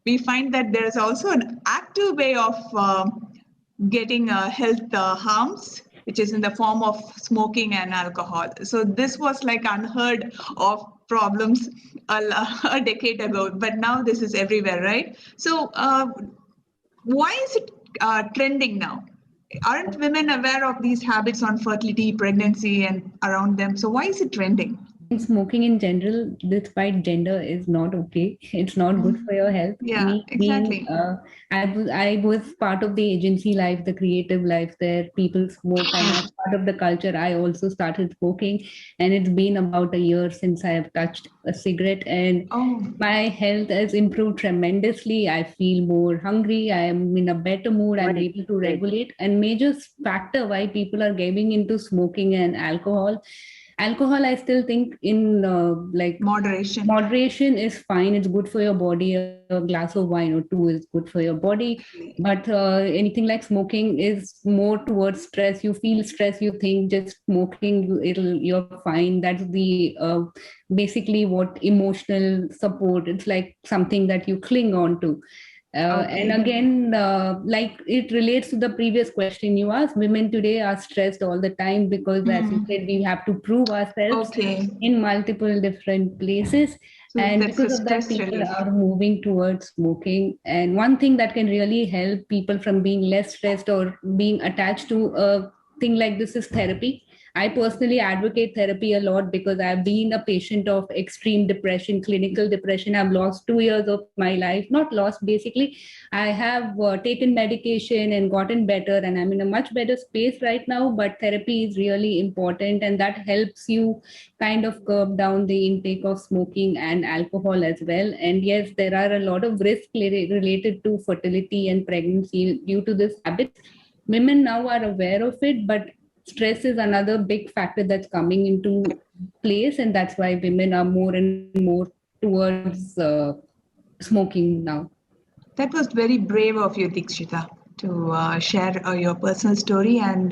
we find that there is also an active way of getting health harms, which is in the form of smoking and alcohol. So this was like unheard of problems a decade ago, but now this is everywhere, right? So why is it trending now? Aren't women aware of these habits on fertility, pregnancy, and around them? So why is it trending?
Smoking in general, despite gender, is not okay. It's not good for your health.
Yeah,
Me being,
exactly.
I was part of the agency life, the creative life there. People smoke, and as part of the culture, I also started smoking. And it's been about a year since I have touched a cigarette, and
Oh,
my health has improved tremendously. I feel more hungry. I am in a better mood. I'm
Right,
able to
right.
regulate. And major factor why people are getting into smoking and alcohol, I still think in like
moderation.
moderation is fine. It's good for your body. A glass of wine or two is good for your body. But anything like smoking is more towards stress. You feel stress, you think just smoking, you're fine. That's the basically what emotional support. It's like something that you cling on to. And again, like it relates to the previous question you asked, women today are stressed all the time because, as you said, we have to prove ourselves in multiple different places.
So
And
that's a
because of that,
stress
people
relief.
are moving towards smoking. And one thing that can really help people from being less stressed or being attached to a thing like this is therapy. I personally advocate therapy a lot because I've been a patient of extreme depression, clinical depression. I've lost 2 years of my life, not lost basically. I have taken medication and gotten better, and I'm in a much better space right now. But therapy is really important, and that helps you kind of curb down the intake of smoking and alcohol as well. And yes, there are a lot of risks related to fertility and pregnancy due to this habit. Women now are aware of it, but stress is another big factor that's coming into place, and that's why women are more and more towards smoking now.
That was very brave of you, Dikshita, to share your personal story and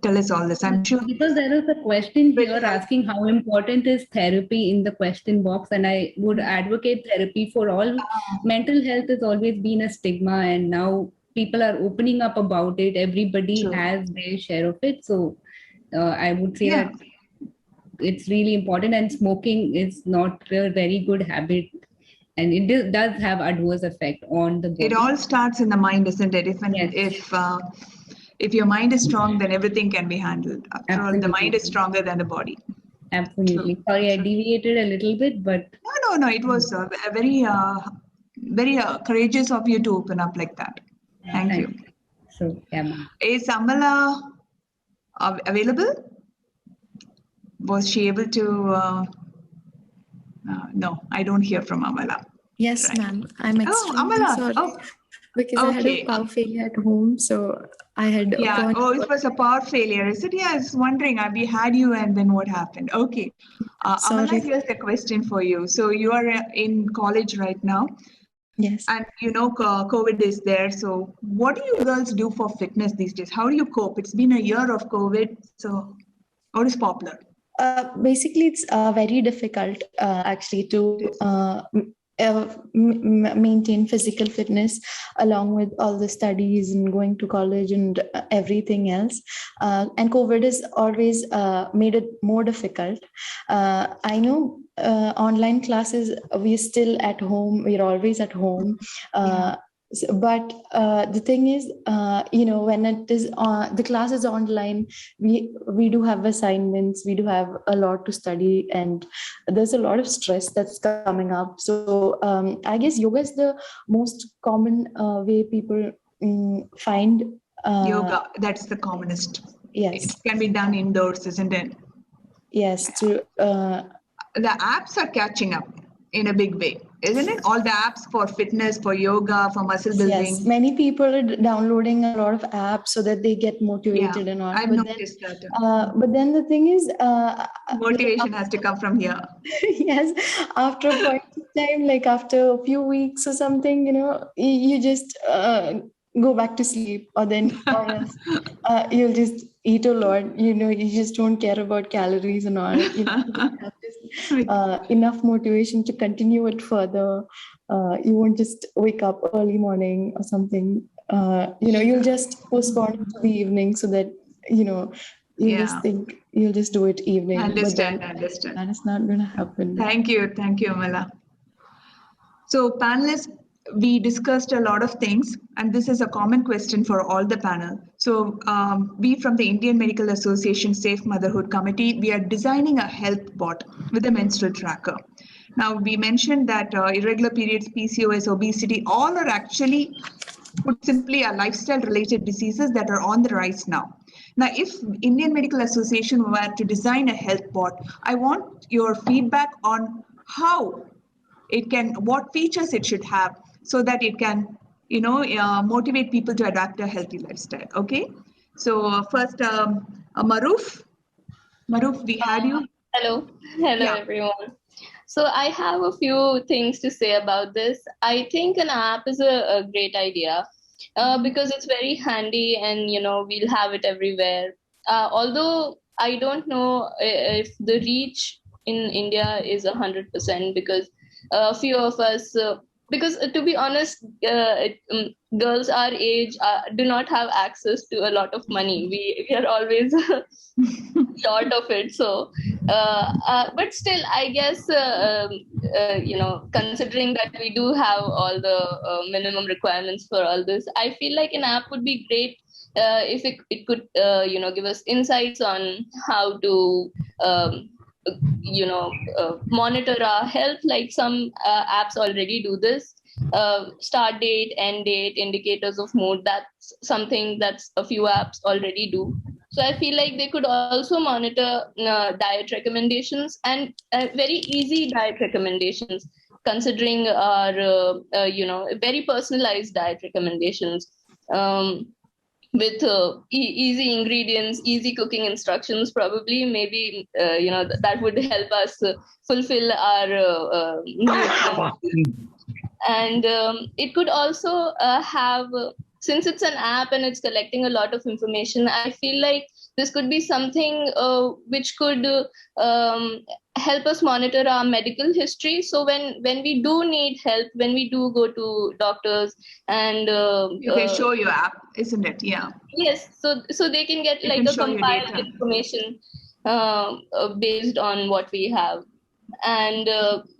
tell us all this. I'm sure
Because there is a question
will
here
help.
asking how important is therapy in the question box, and I would advocate therapy for all. Mental health has always been a stigma, and now people are opening up about it. Everybody
True.
has their share of it. So I would say
Yeah.
that it's really important, and smoking is not a very good habit, and it does have adverse effect on the
It
body.
all starts in the mind, isn't it?
Yes,
If your mind is strong, then everything can be handled. After all, the mind is
absolutely.
stronger than the body. True.
Absolutely. Sorry, I
True.
deviated a little bit, but
No. It was a very courageous of you to open up like that. Thank
thank
you.
you. So, yeah, ma'am.
Is Amala available? Was she able to? No, I don't hear from Amala.
Yes,
Right.
ma'am. I'm
Oh,
extremely
Amala.
sorry
Oh,
because I had a
okay.
power failure at home, so I had
Yeah.
gone.
Oh, it was a power failure. Is it? Yeah, I was wondering. We had you, and then what happened? Okay. Amala,
Sorry.
here's a question for you. So you are in college right now,
Yes.
and you know COVID is there. So what do you girls do for fitness these days? How do you cope? It's been a year of COVID. So what is popular?
Basically, it's very difficult actually to maintain physical fitness along with all the studies and going to college and everything else. And COVID has always made it more difficult. I know online classes, we're still at home, we're always at home. But the thing is, when it is the class is online, we do have assignments, we do have a lot to study, and there's a lot of stress that's coming up. So I guess yoga is the most common way people find
Yoga, that's the commonest.
Yes.
It can be done indoors, isn't it?
Yes.
The apps are catching up in a big way, isn't it? All the apps for fitness, for yoga, for muscle building.
Yes, many people are downloading a lot of apps so that they get motivated and all.
I've noticed that.
But then the thing is,
motivation has to come from here.
Yes, after a point of time, like after a few weeks or something, you just go back to sleep, or else you'll just eat a lot. You just don't care about calories and all. You have just, enough motivation to continue it further. You won't just wake up early morning or something. You'll just postpone it to the evening so that you just think you'll just do it evening.
Understand.
That is not going to happen.
Thank you, Amala. So panelists, we discussed a lot of things, and this is a common question for all the panel. So we from the Indian Medical Association Safe Motherhood Committee, we are designing a health bot with a menstrual tracker. Now, we mentioned that irregular periods, PCOS, obesity, all are actually, put simply, are lifestyle-related diseases that are on the rise now. Now, if Indian Medical Association were to design a health bot, I want your feedback on how it can, what features it should have, so that it can, motivate people to adapt a healthy lifestyle. Okay. So first, Maruf, we had you.
Hello,
Yeah.
everyone. So I have a few things to say about this. I think an app is a great idea because it's very handy, and we'll have it everywhere. Although I don't know if the reach in India is 100%, because a few of us, because to be honest, girls our age do not have access to a lot of money. We are always short of it. So, but still, I guess, considering that we do have all the minimum requirements for all this, I feel like an app would be great if it could, give us insights on how to, monitor our health, like some apps already do this. Start date, end date, indicators of mood. That's something that's a few apps already do. So I feel like they could also monitor diet recommendations, and very easy diet recommendations, considering our, very personalized diet recommendations. With easy ingredients, easy cooking instructions, probably, maybe, that would help us fulfill our needs. And it could also have, since it's an app and it's collecting a lot of information, I feel like this could be something which could help us monitor our medical history. So when we do need help, when we do go to doctors, and
you can show your app, isn't it? Yeah.
Yes, so they can get like a compiled information based on what we have. And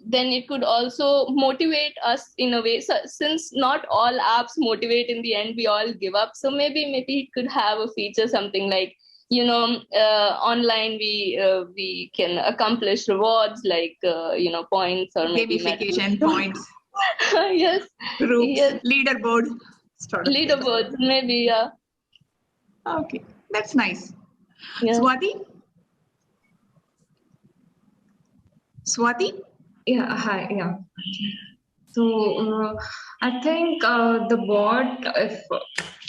then it could also motivate us in a way. So since not all apps motivate, in the end we all give up. So maybe it could have a feature, something like, online we can accomplish rewards like points, or maybe
gamification points.
Yes.
Groups,
yes.
Leaderboard.
Leaderboards, maybe, yeah.
Okay, that's nice.
Yeah.
Swati?
Yeah, hi, yeah. So I think the bot,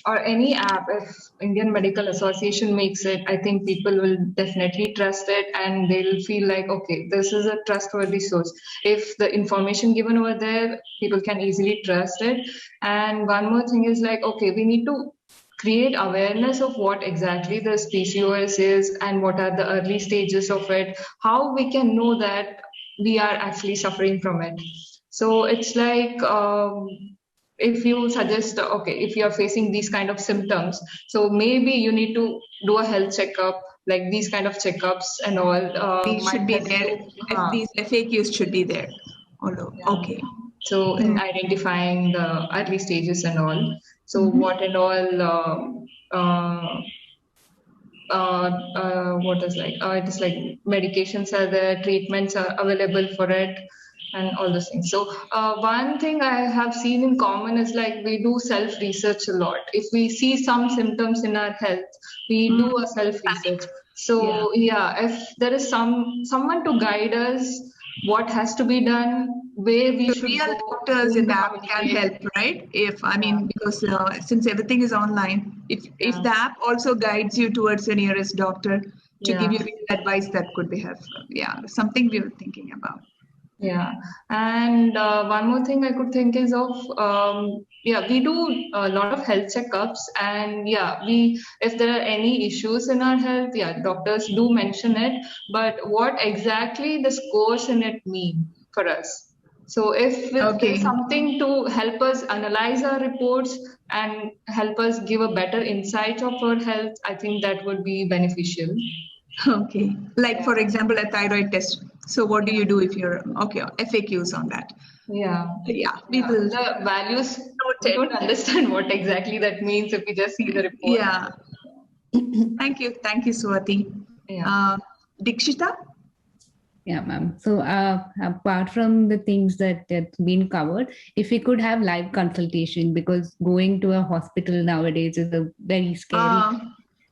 or any app, if Indian Medical Association makes it, I think people will definitely trust it, and they'll feel like, okay, this is a trustworthy source. If the information given over there, people can easily trust it. And one more thing is like, okay, we need to create awareness of what exactly this PCOS is and what are the early stages of it, how we can know that we are actually suffering from it. So it's like, if you suggest, okay, if you are facing these kind of symptoms, so maybe you need to do a health checkup, like these kind of checkups and all.
These should be there. These FAQs should be there. Okay.
So in identifying the early stages and all. So what and all, what is like, it is like medications are there, treatments are available for it, and all those things. So one thing I have seen in common is like we do self-research a lot. If we see some symptoms in our health, we do a self-research. So yeah, if there is someone to guide us, what has to be done, where we should
real
go,
doctors in the app can help, right? If I mean, because since everything is online, if the app also guides you towards the nearest doctor to give you real advice, that could be helpful. Yeah, something we were thinking about.
Yeah, and one more thing I could think is of, we do a lot of health checkups, and if there are any issues in our health, doctors do mention it, but what exactly the scores in it mean for us? So if there's something to help us analyze our reports and help us give a better insight of our health, I think that would be beneficial.
Okay, like for example, a thyroid test. So what do you do if you're FAQs on that?
Yeah.
Yeah, we will.
The values, we don't understand what exactly that means if we just see the report.
Yeah. Thank you, Swati.
Yeah.
Dikshita?
Yeah, ma'am. So apart from the things that's been covered, if we could have live consultation, because going to a hospital nowadays is a very scary.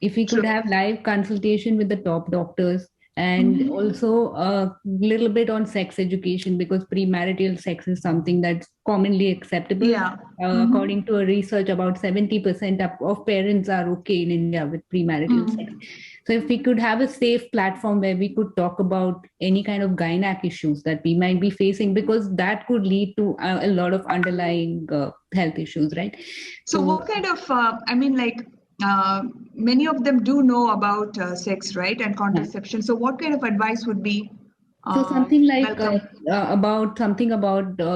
If we could have live consultation with the top doctors, and also a little bit on sex education, because premarital sex is something that's commonly acceptable.
Yeah.
According to a research, about 70% of parents are okay in India with premarital sex. So if we could have a safe platform where we could talk about any kind of gynec issues that we might be facing, because that could lead to a lot of underlying health issues, right?
So what kind of, many of them do know about sex, right, and contraception. So what kind of advice would be
so something like
welcome?
about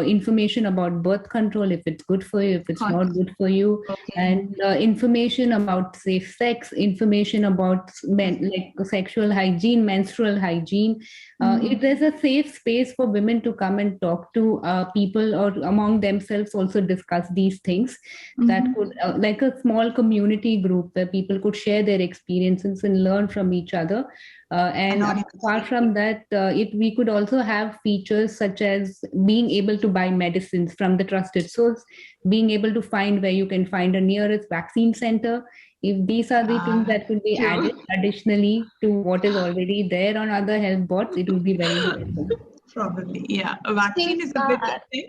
information about birth control, if it's good for you, if it's not good for you, and information about safe sex, information about like sexual hygiene, menstrual hygiene. If there's a safe space for women to come and talk to people, or among themselves also discuss these things, that could like a small community group where people could share their experiences and learn from each other. And apart from that, we could also have features such as being able to buy medicines from the trusted source, being able to find where you can find a nearest vaccine center. If these are the things that could be added additionally to what is already there on other health boards, it would be very helpful.
Probably, yeah. A vaccine is a bit,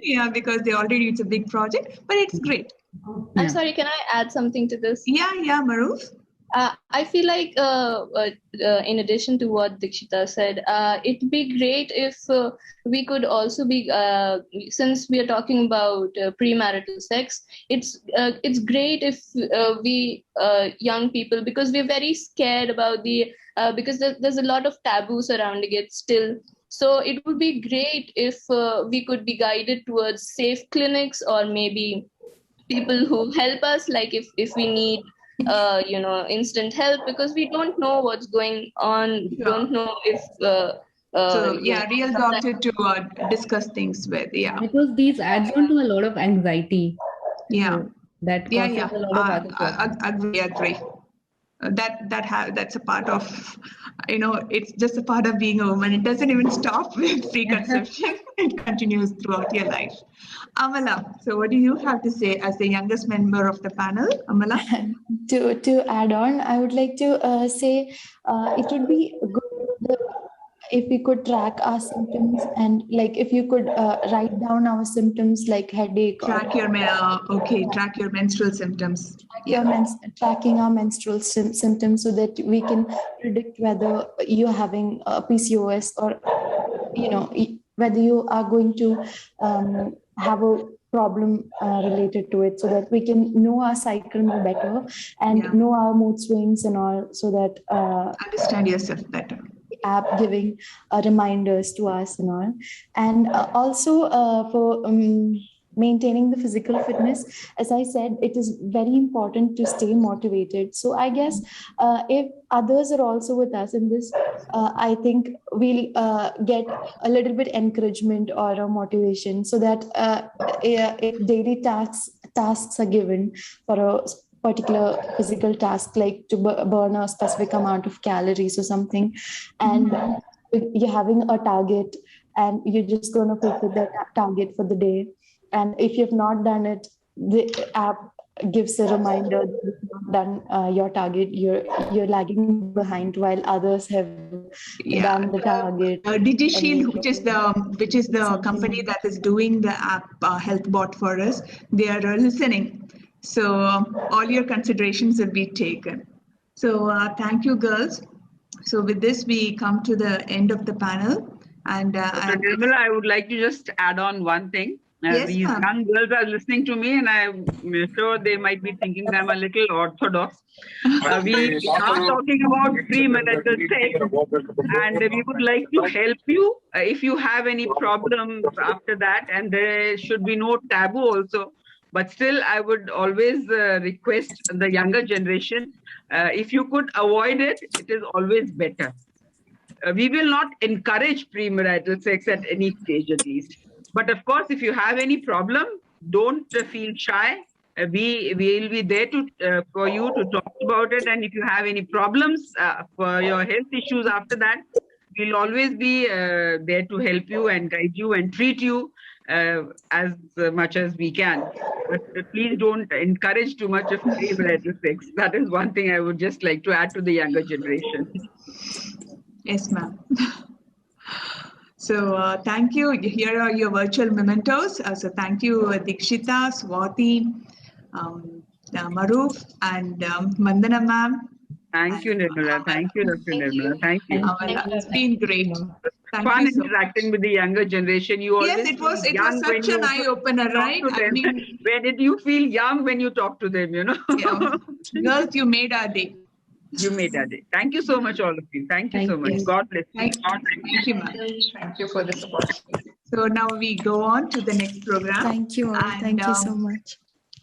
yeah, because it's a big project, but it's great.
I'm sorry, can I add something to this?
Yeah, Maruf.
I feel like, in addition to what Dikshita said, it'd be great if we could also be, since we are talking about premarital sex, it's great if we young people, because we're very scared about because there's a lot of taboo surrounding it still. So it would be great if we could be guided towards safe clinics, or maybe people who help us, like if we need instant help, because we don't know what's going on. We don't know if
real doctor to discuss things with. Yeah,
because these adds on to a lot of anxiety.
Yeah,
so that causes a lot of other problems.
Agree. That's a part of, it's just a part of being a woman. It doesn't even stop with preconception. It continues throughout your life. Amala, so what do you have to say as the youngest member of the panel? Amala?
To add on, I would like to say it would be good if we could track our symptoms, and like if you could write down our symptoms like headache.
Track your menstrual symptoms.
Tracking our menstrual symptoms, so that we can predict whether you're having PCOS, or whether you are going to have a problem related to it, so that we can know our cycle more better and know our mood swings and all, so that
understand yourself better.
App giving reminders to us and all, and also for maintaining the physical fitness, as I said, it is very important to stay motivated. So I guess if others are also with us in this, I think we'll get a little bit encouragement or a motivation, so that if daily tasks are given for a particular physical task, like to burn a specific amount of calories or something, and you're having a target and you're just going to fulfill that target for the day, and if you've not done it, the app gives a reminder that you've not done your target, you're lagging behind while others have done the target.
DigiShield, which is the company that is doing the app health bot for us, they are listening. So all your considerations will be taken. So thank you, girls. So with this, we come to the end of the panel. And
Nirmala, I would like to just add on one thing.
Yes,
these young girls are listening to me, and I'm sure they might be thinking that I'm a little orthodox. We are talking about premarital sex, and we would like to help you if you have any problems after that, and there should be no taboo also. But still, I would always request the younger generation, if you could avoid it, it is always better. We will not encourage premarital sex at any stage, at least. But of course, if you have any problem, don't feel shy. We will be there to for you to talk about it. And if you have any problems for your health issues after that, we'll always be there to help you and guide you and treat you as much as we can. But please don't encourage too much of premarital sex. That is one thing I would just like to add to the younger generation.
Yes, ma'am. So thank you. Here are your virtual mementos. So thank you, Dikshita, Swati, Maruf, and Mandana ma'am.
Thank you, Nirmala. Thank you, Dr. Nirmala. Thank you.
It's been great. Thank
Fun
you so
interacting
much.
with the younger generation. You always
Yes, it was
young when
such an
you
eye-opener,
talk
right?
to them.
I mean,
When did you feel young when you talk to them, you know?
yeah. Girls, you made our day.
You made that day. Thank you so much, all of you. Thank you so much. God bless you.
Thank you, ma'am.
Thank you for the support.
So now we go on to the next program.
Thank you all.
And,
Thank you so much.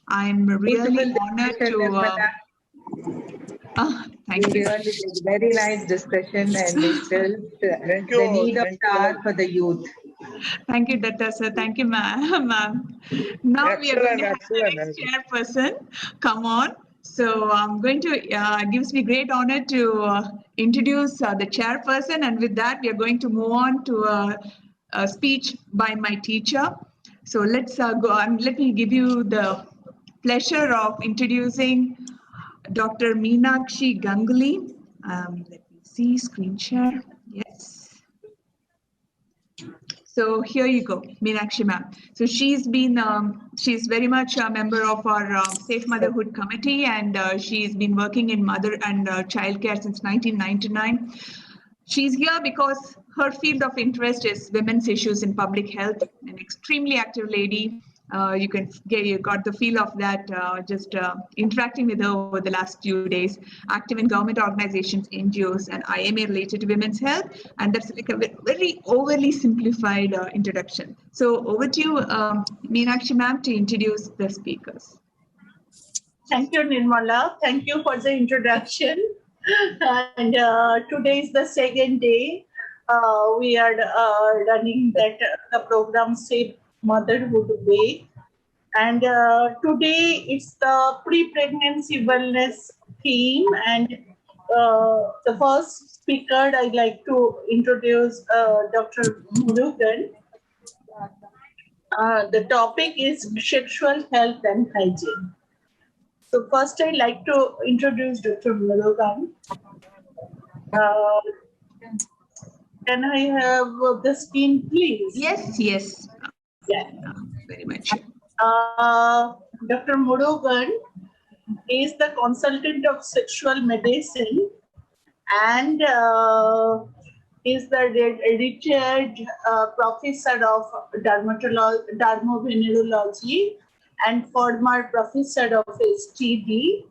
I'm really honored to. Thank you.
Really did very nice discussion, and it felt the need of hour for the youth.
Thank you, Datta sir. Thank you, ma'am. Now we are going to have the next chairperson come on. So I'm going to, gives me great honor to introduce the chairperson, and with that we are going to move on to a speech by my teacher. So let's go on. Let me give you the pleasure of introducing Dr. Meenakshi Ganguly. Let me see, screen share. Yes. So here you go, Meenakshi ma'am. So she's very much a member of our Safe Motherhood Committee, and she's been working in mother and childcare since 1999. She's here because her field of interest is women's issues in public health, an extremely active lady. You got the feel of that just interacting with her over the last few days. Active in government organizations, NGOs, and IMA related to women's health, and that's like a very overly simplified introduction. So over to you, Meenakshi ma'am, to introduce the speakers.
Thank you, Nirmala. Thank you for the introduction. And today is the second day. We are running the program Safe Motherhood Way, and today it's the pre-pregnancy wellness theme, and the first speaker I'd like to introduce Dr. Murugan. The topic is sexual health and hygiene. So first I'd like to introduce Dr. Murugan. Can I have the screen, please?
Yes, yes.
Yeah.
Very much.
Dr. Murugan is the consultant of sexual medicine and is the retired professor of dermovenerology and former professor of STD.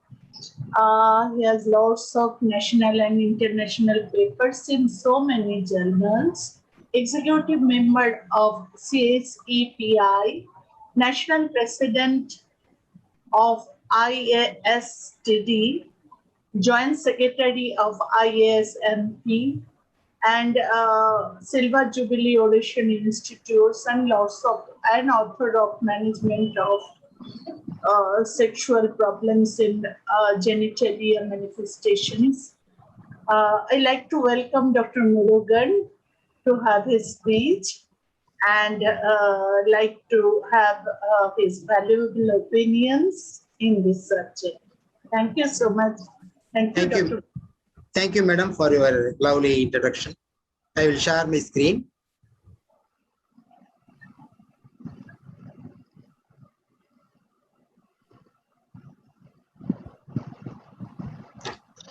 He has lots of national and international papers in so many journals. Executive member of CSEPI, National President of IASTD, Joint Secretary of IASMP, and Silver Jubilee Oration Institutes, and lots of an author of management of sexual problems in genitalia manifestations. I'd like to welcome Dr. Murugan to have his speech, and like to have his valuable opinions in this subject. Thank you so much. Thank you, Dr.
Thank you, madam, for your lovely introduction. I will share my screen.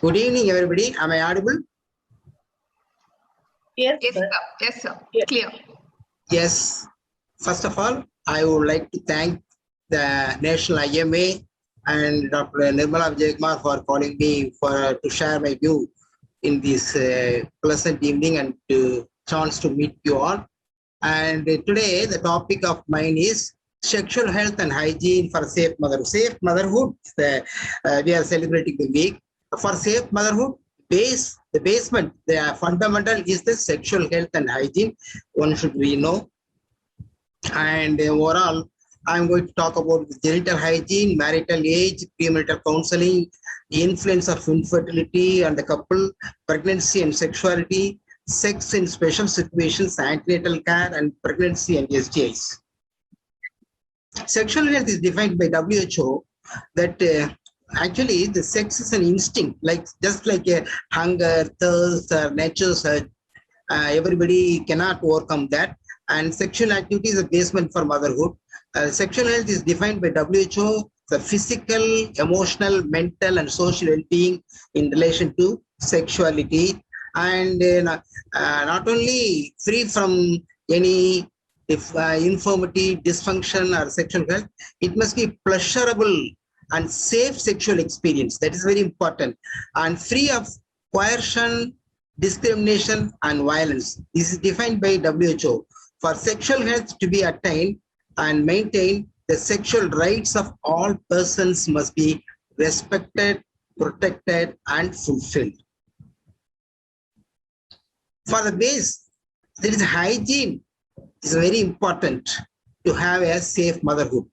Good evening, everybody. Am I audible?
Yes,
yes,
sir.
Yes, sir. Clear.
Yes. First of all, I would like to thank the National IMA and Dr. Nirmala Vijaykumar for calling me to share my view in this pleasant evening and chance to meet you all. And today, the topic of mine is sexual health and hygiene for safe motherhood. Safe motherhood, we are celebrating the week. For safe motherhood, the fundamental is the sexual health and hygiene. One should we know. And overall, I'm going to talk about genital hygiene, marital age, premarital counseling, the influence of infertility on the couple, pregnancy and sexuality, sex in special situations, antenatal care, and pregnancy and STIs. Sexual health is defined by WHO that actually the sex is an instinct, like just like a hunger, thirst, or nature's urge. Everybody cannot overcome that. And sexual activity is a basement for motherhood. Sexual health is defined by WHO, the physical, emotional, mental, and social well-being in relation to sexuality. And not only free from any infirmity, dysfunction, or sexual health, it must be pleasurable and safe sexual experience. That is very important. And free of coercion, discrimination, and violence. This is defined by WHO. For sexual health to be attained and maintained, the sexual rights of all persons must be respected, protected, and fulfilled. For the base, there is hygiene. It's very important to have a safe motherhood.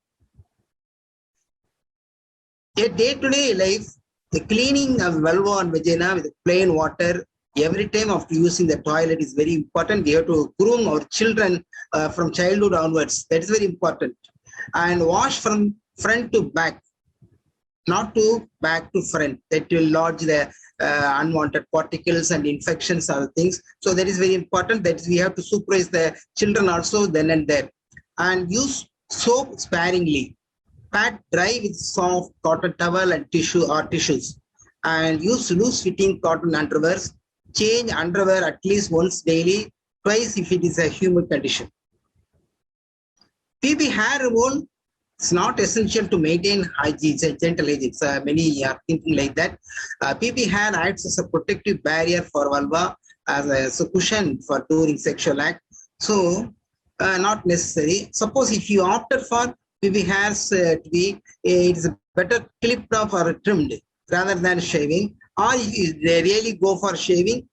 A day-to-day life, the cleaning of vulva and vagina with plain water every time after using the toilet is very important. We have to groom our children from childhood onwards. That is very important. And wash from front to back, not to back to front. That will lodge the unwanted particles and infections, other things. So that is very important. That we have to supervise the children also then and there. And use soap sparingly. Pat dry with soft cotton towel and tissue or tissues. And use loose-fitting cotton underwears. Change underwear at least once daily, twice if it is a humid condition. PB hair removal is not essential to maintain hygiene, gentle hygiene. Many are thinking like that. PB hair acts as a protective barrier for vulva, as a cushion for during sexual act. So, not necessary. Suppose if you opted for PB hairs to be, it is better clipped off or trimmed rather than shaving. Or if they really go for shaving,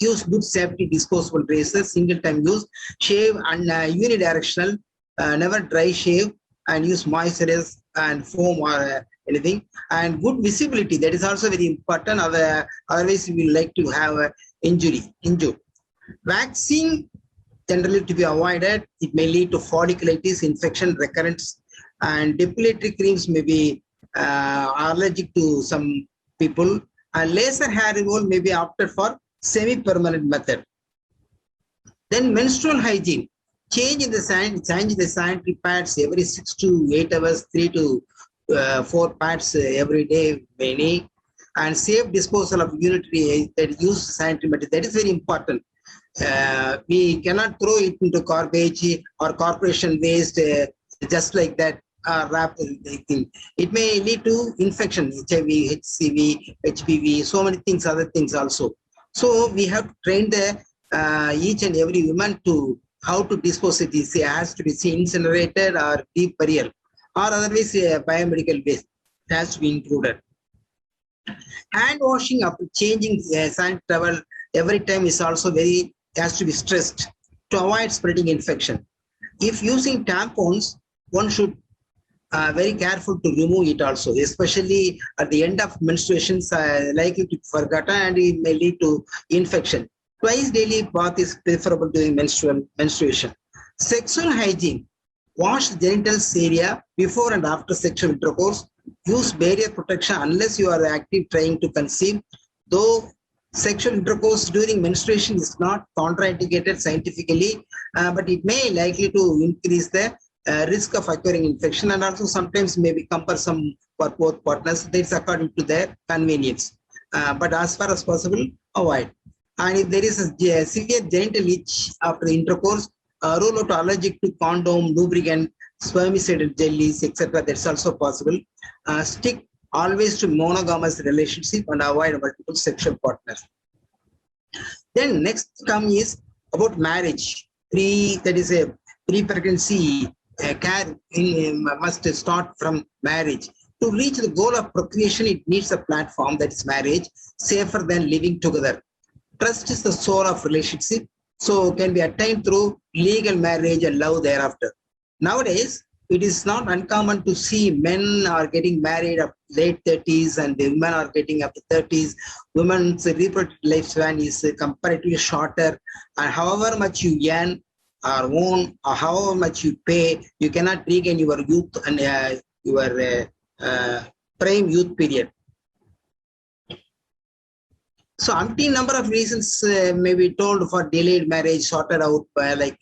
use good safety disposable razors, single time use, shave and unidirectional, never dry shave, and use moisturizer and foam or anything. And good visibility, that is also very important. Otherwise, we will like to have injury. Vaccine generally to be avoided. It may lead to folliculitis, infection, recurrence, and depilatory creams may be allergic to some people. And laser hair removal may be opted for semi-permanent method. Then menstrual hygiene. Change the sanitary pads every 6 to 8 hours, 3 to 4 pads every day, many. And safe disposal of unitary that use sanitary material. That is very important. We cannot throw it into garbage or corporation waste just like that. Wrap thing. It may lead to infection, HIV, HCV, HPV, so many things, other things also. So we have to train each and every woman to how to dispose it. It has to be incinerated or deep burial, or otherwise biomedical waste has to be included. Hand washing after changing sanitary towel every time is also has to be stressed to avoid spreading infection. If using tampons, one should very careful to remove it also, especially at the end of menstruations, likely to be forgotten and it may lead to infection. Twice daily bath is preferable during menstruation. Sexual hygiene. Wash the genitals area before and after sexual intercourse. Use barrier protection unless you are active trying to conceive. Though sexual intercourse during menstruation is not contraindicated scientifically, but it may likely to increase the risk of acquiring infection and also sometimes may be cumbersome for both partners. That's according to their convenience. But as far as possible, avoid. And if there is a severe genital itch after the intercourse, rule out allergic to condom, lubricant, spermicide jellies, etc. That's also possible. Stick always to monogamous relationship and avoid multiple sexual partners. Then next come is about marriage. That is a pre-pregnancy care must start from marriage. To reach the goal of procreation, it needs a platform, that is marriage, safer than living together. Trust is the soul of relationship. so can be attained through legal marriage and love thereafter. Nowadays, it is not uncommon to see men are getting married at late 30s and the women are getting up to 30s. Women's reproductive lifespan is comparatively shorter, and however much you earn or own or however much you pay, you cannot regain your youth and your prime youth period. So umpteen number of reasons may be told for delayed marriage, sorted out by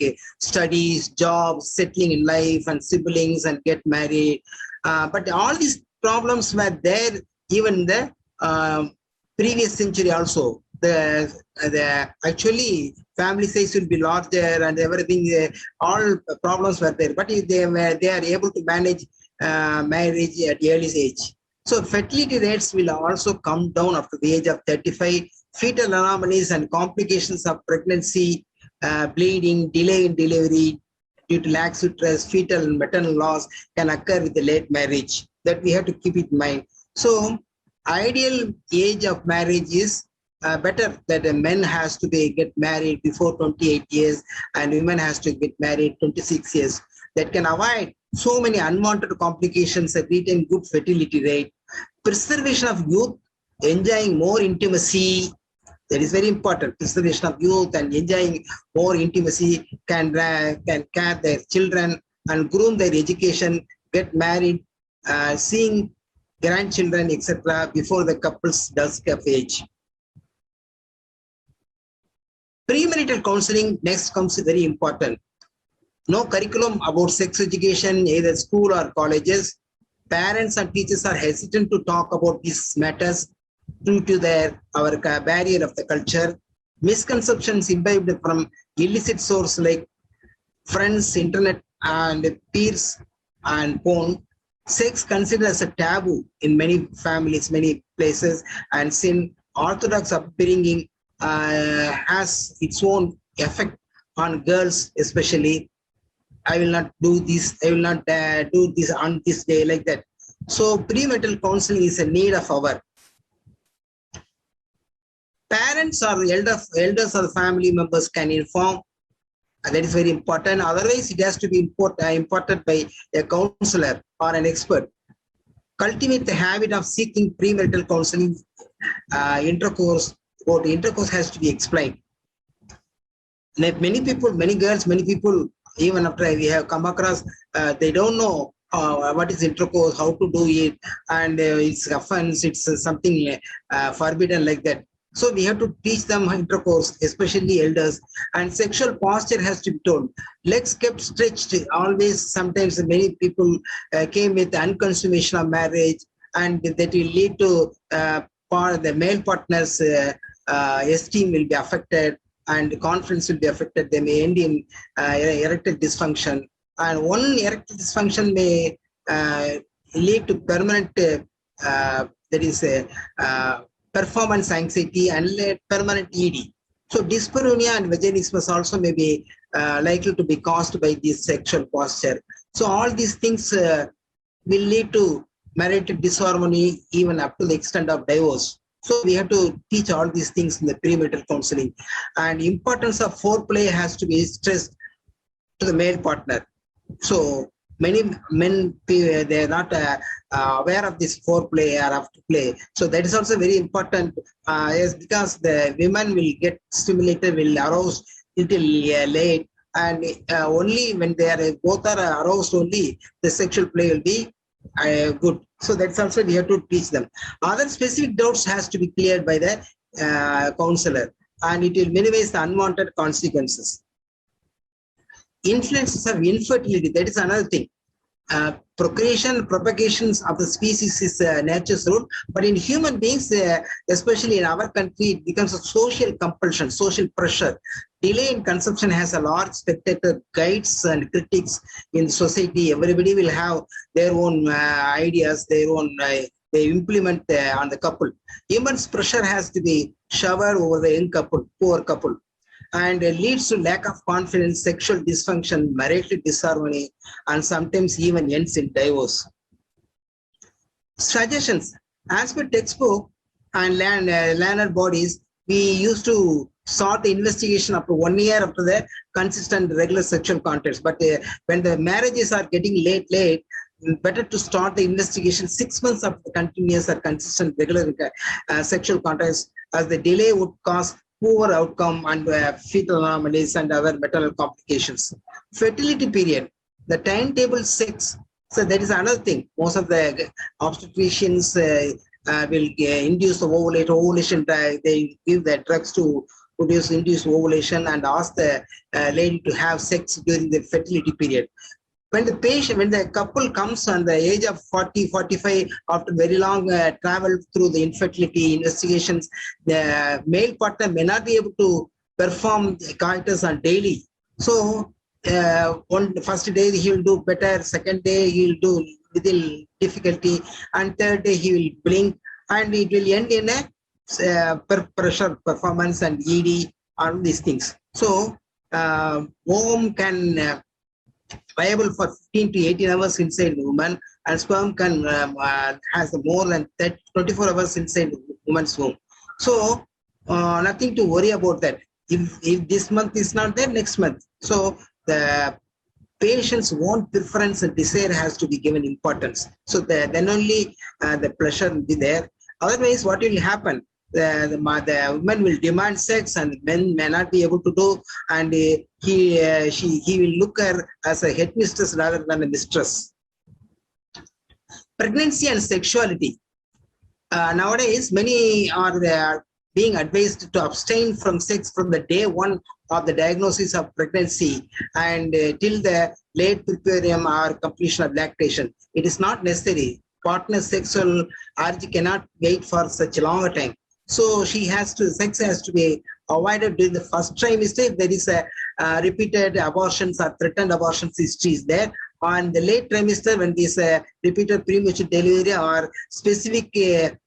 studies, jobs, settling in life and siblings and get married. But all these problems were there even in the previous century also. The actually family size will be larger and everything, all problems were there, but they are able to manage marriage at early age. So fertility rates will also come down after the age of 35. Fetal anomalies and complications of pregnancy, bleeding, delay in delivery due to lack of trust, fetal and maternal loss can occur with the late marriage. That we have to keep it in mind. So ideal age of marriage is better that a man has to get married before 28 years and women has to get married 26 years. That can avoid so many unwanted complications and retain good fertility rate. Preservation of youth, enjoying more intimacy, that is very important. Preservation of youth and enjoying more intimacy can care their children and groom their education, get married, seeing grandchildren, etc. before the couple's dusk of age. Premarital counseling next comes very important. No curriculum about sex education, either school or colleges. Parents and teachers are hesitant to talk about these matters due to our barrier of the culture. Misconceptions imbibed from illicit sources like friends, internet, and peers and porn. Sex considered as a taboo in many families, many places, and sin. Orthodox upbringing has its own effect on girls, especially. I will not do this, I will not do this on this day, like that. So premarital counseling is a need of our parents or elders or family members can inform. And that is very important. Otherwise, it has to be imported by a counselor or an expert. Cultivate the habit of seeking premarital counseling. Intercourse has to be explained. Many people, many girls, many people, even after we have come across, they don't know what is intercourse, how to do it, and it's offense, it's something forbidden, like that. So we have to teach them intercourse, especially elders, and sexual posture has to be told. Legs kept stretched always. Sometimes many people came with unconsummation of marriage, and that will lead to the male partner's esteem will be affected and confidence will be affected. They may end in erectile dysfunction, and one erectile dysfunction may lead to permanent performance anxiety and permanent ED. So dyspareunia and vaginismus also may be likely to be caused by this sexual posture. So all these things will lead to marital disharmony, even up to the extent of divorce. So we have to teach all these things in the premarital counseling. And importance of foreplay has to be stressed to the male partner. So many men, they are not aware of this foreplay or afterplay. So that is also very important, yes, because the women will get stimulated, will arouse until late, and only when they are both are aroused, only the sexual play will be good. So that's also we have to teach them. Other specific doubts has to be cleared by the counselor, and it will minimize the unwanted consequences. Influences of infertility, that is another thing. Procreation, propagations of the species is nature's rule, but in human beings, especially in our country, it becomes a social compulsion, social pressure. Delay in conception has a large spectator, guides and critics in society. Everybody will have their own ideas, their own they implement on the couple. Immense pressure has to be showered over the young couple, poor couple, and leads to lack of confidence, sexual dysfunction, marital disharmony, and sometimes even ends in divorce. Suggestions. As per textbook and learned bodies, we used to start the investigation after 1 year after the consistent regular sexual contacts. But when the marriages are getting late, better to start the investigation 6 months after the continuous or consistent regular sexual contacts, as the delay would cause poor outcome and fetal anomalies and other maternal complications. Fertility period, the timetable 6. So that is another thing. Most of the obstetricians will induce the ovulation. They give the drugs to induce ovulation and ask the lady to have sex during the fertility period. When the couple comes on the age of 40, 45, after very long travel through the infertility investigations, the male partner may not be able to perform the coitus on daily. So on the first day he will do better, second day he will do little difficulty, and third day he will blink, and it will end in a pressure performance and ED, all these things. So ovum can viable for 15 to 18 hours inside the woman, and sperm can has more than 24 hours inside the woman's womb. So nothing to worry about that. If this month is not there, next month. So the patient's own preference and desire has to be given importance. So then only the pleasure will be there. Otherwise, what will happen? The woman will demand sex and men may not be able to do, and he will look her as a headmistress rather than a mistress. Pregnancy and sexuality. Nowadays, many are being advised to abstain from sex from the day 1 of the diagnosis of pregnancy and till the late prepurium or completion of lactation. It is not necessary. Partner sexual urge cannot wait for such a long time. So sex has to be avoided during the first trimester. If there is a repeated abortions or threatened abortions history is there. On the late trimester, when there is a repeated premature delivery or specific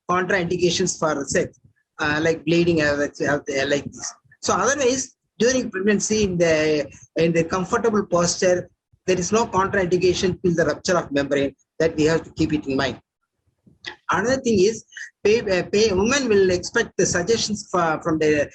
contraindications for sex, like bleeding, like this. So otherwise, during pregnancy, in the comfortable posture, there is no contraindication till the rupture of membrane. That we have to keep it in mind. Another thing is, women will expect the suggestions from the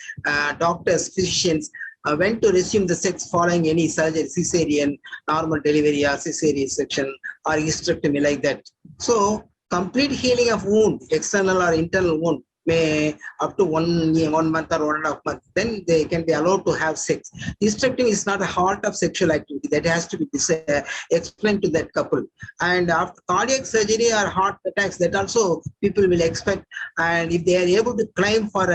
doctors, physicians, when to resume the sex following any surgery, cesarean, normal delivery, or cesarean section, or hysterectomy, like that. So, complete healing of wound, external or internal wound, may up to 1 year, 1 month or 1.5 months, then they can be allowed to have sex. Hysterectomy is not a halt of sexual activity. That has to be explained to that couple. And after cardiac surgery or heart attacks, that also people will expect. And if they are able to climb for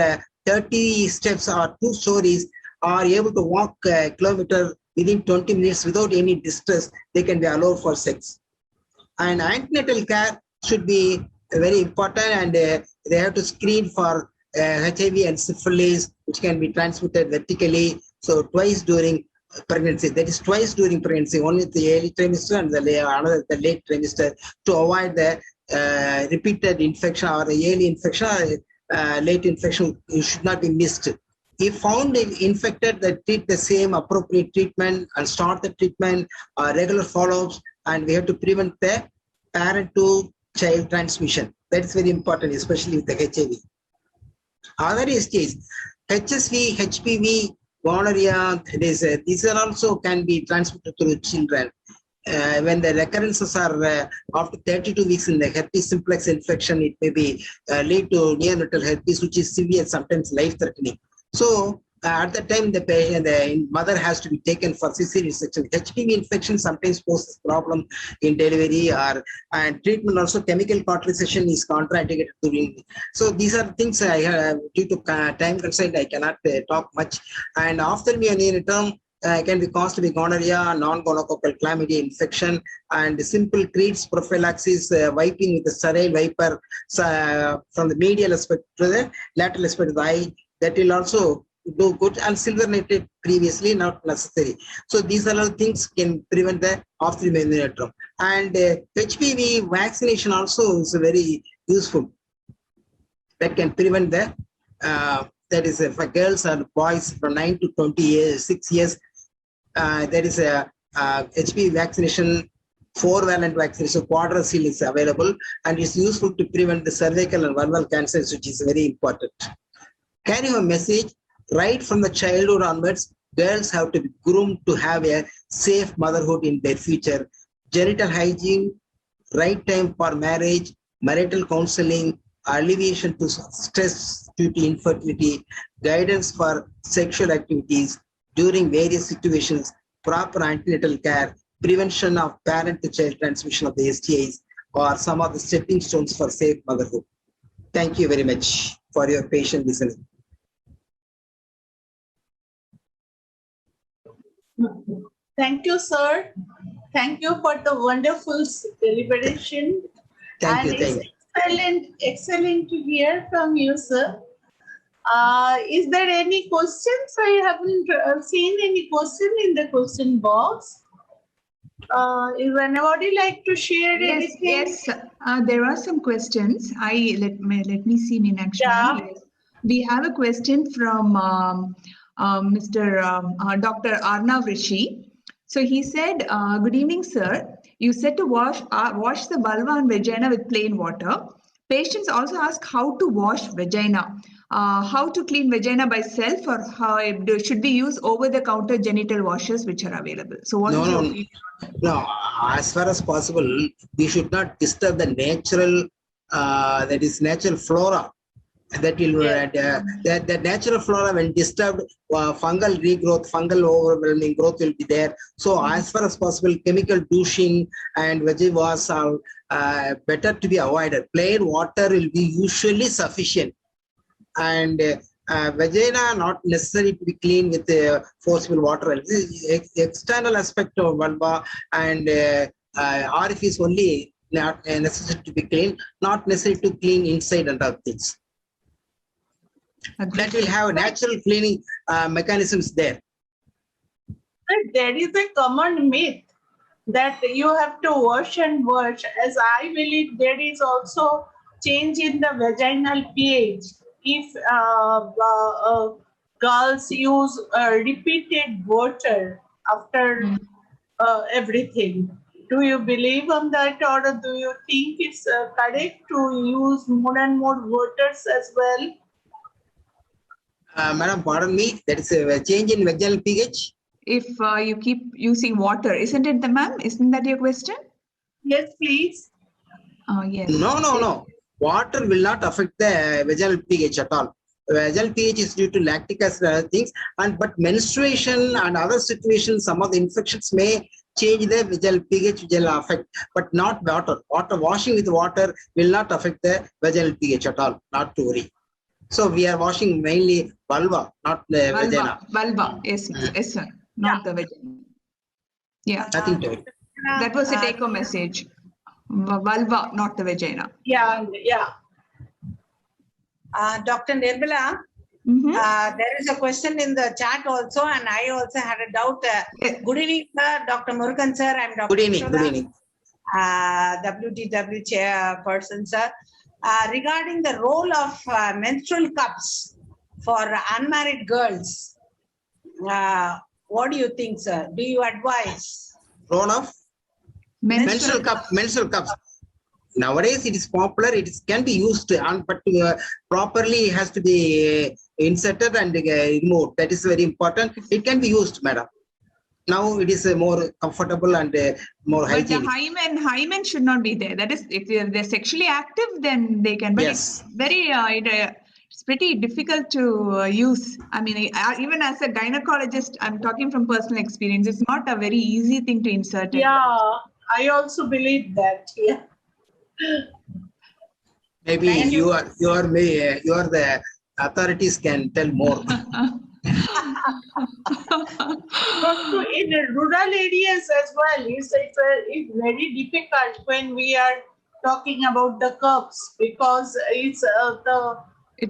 30 steps or 2 stories, or able to walk a kilometer within 20 minutes without any distress, they can be allowed for sex. And antenatal care should be very important, and they have to screen for HIV and syphilis, which can be transmitted vertically. So twice during pregnancy, that is twice during pregnancy, only the early trimester and the late trimester, to avoid the repeated infection or the early infection or late infection. It should not be missed. If found infected, they treat the same appropriate treatment and start the treatment, regular follow-ups, and we have to prevent the parent to child transmission. That is very important, especially with the HIV. Other STIs, HSV, HPV, gonorrhea, these are also can be transmitted through children. When the recurrences are after 32 weeks in the herpes simplex infection, it may be lead to neonatal herpes, which is severe, sometimes life-threatening. So at that time, the mother has to be taken for cesarean section. HPV infection sometimes poses problem in delivery, and treatment also. Chemical cauterization is contraindicated during. So these are things due to time constraint I cannot talk much. And after neonatal can be caused by gonorrhea, non-gonococcal chlamydia infection, and simple creeds prophylaxis, wiping with the sterile wiper from the medial aspect to the lateral aspect of the eye. That will also do good, and silver-nated previously not necessary. So these are all things can prevent the after neonatal. And HPV vaccination also is very useful. That can prevent the that is for girls and boys from 9 to 26 years. There is a HPV vaccination, 4-valent vaccination, Quadracil is available, and it's useful to prevent the cervical and vulval cancers, which is very important. Carry a message. right from the childhood onwards, girls have to be groomed to have a safe motherhood in their future. Genital hygiene, right time for marriage, marital counseling, alleviation to stress due to infertility, guidance for sexual activities during various situations, proper antenatal care, prevention of parent-to-child transmission of the STIs are some of the stepping stones for safe motherhood. Thank you very much for your patient listening.
Thank you, sir. Thank you for the wonderful deliberation.
Thank you.
It's excellent to hear from you, sir. Is there any questions? I haven't seen any question in the question box. Is anybody like to share anything?
Yes. There are some questions. Let me see, Meenakshi.
Yeah.
Yes. We have a question from Mr. Dr. Arnav Rishi. So he said, "Good evening, sir. You said to wash the vulva and vagina with plain water. Patients also ask how to wash vagina. How to clean vagina by self, or should we use over-the-counter genital washers which are available?" So what is your opinion?
No, as far as possible, we should not disturb the natural, natural flora. That will the natural flora, when disturbed, fungal regrowth, fungal overwhelming growth will be there. So as far as possible, chemical douching and veggie wash are better to be avoided. Plain water will be usually sufficient, and vagina not necessary to be clean with forcible water. External aspect of vulva and orifice only not necessary to be clean, not necessary to clean inside and other things. That will have natural cleaning mechanisms there.
There is a common myth that you have to wash and wash. As I believe, there is also change in the vaginal pH. If girls use repeated water after everything, do you believe on that, or do you think it's correct to use more and more waters as well?
Madam, pardon me, that is a change in vaginal pH?
If you keep using water, isn't it, ma'am? Isn't that your question?
Yes, please.
Yes.
No. Water will not affect the vaginal pH at all. Vaginal pH is due to lactic acid and other things, but menstruation and other situations, some of the infections may change the vaginal pH, which will affect, but not water. Washing with water will not affect the vaginal pH at all, not to worry. So we are washing mainly vulva, not the vagina.
Vulva, yes, yes, sir. Not the vagina. Yeah.
Nothing to it.
That was a take-home message. Vulva, not the vagina.
Yeah.
Dr. Nirbala, there is a question in the chat also, and I also had a doubt. Good evening, sir. Dr. Murugan, sir. I'm Dr.
Good evening.
WTW chairperson, sir. Regarding the role of menstrual cups for unmarried girls, what do you think, sir? Do you advise?
Role of? Menstrual cups. Nowadays it is popular, it can be used, but properly it has to be inserted and removed. That is very important. It can be used, madam. Now it is more comfortable and more hygienic.
But the hymen should not be there. That is, if they're sexually active, then they can. But
yes.
It's very, it's pretty difficult to use. I mean, even as a gynecologist, I'm talking from personal experience. It's not a very easy thing to insert.
Yeah, I also believe that. Yeah.
Maybe you are the authorities can tell more.
In rural areas as well, it's very difficult when we are talking about the cups, because it's the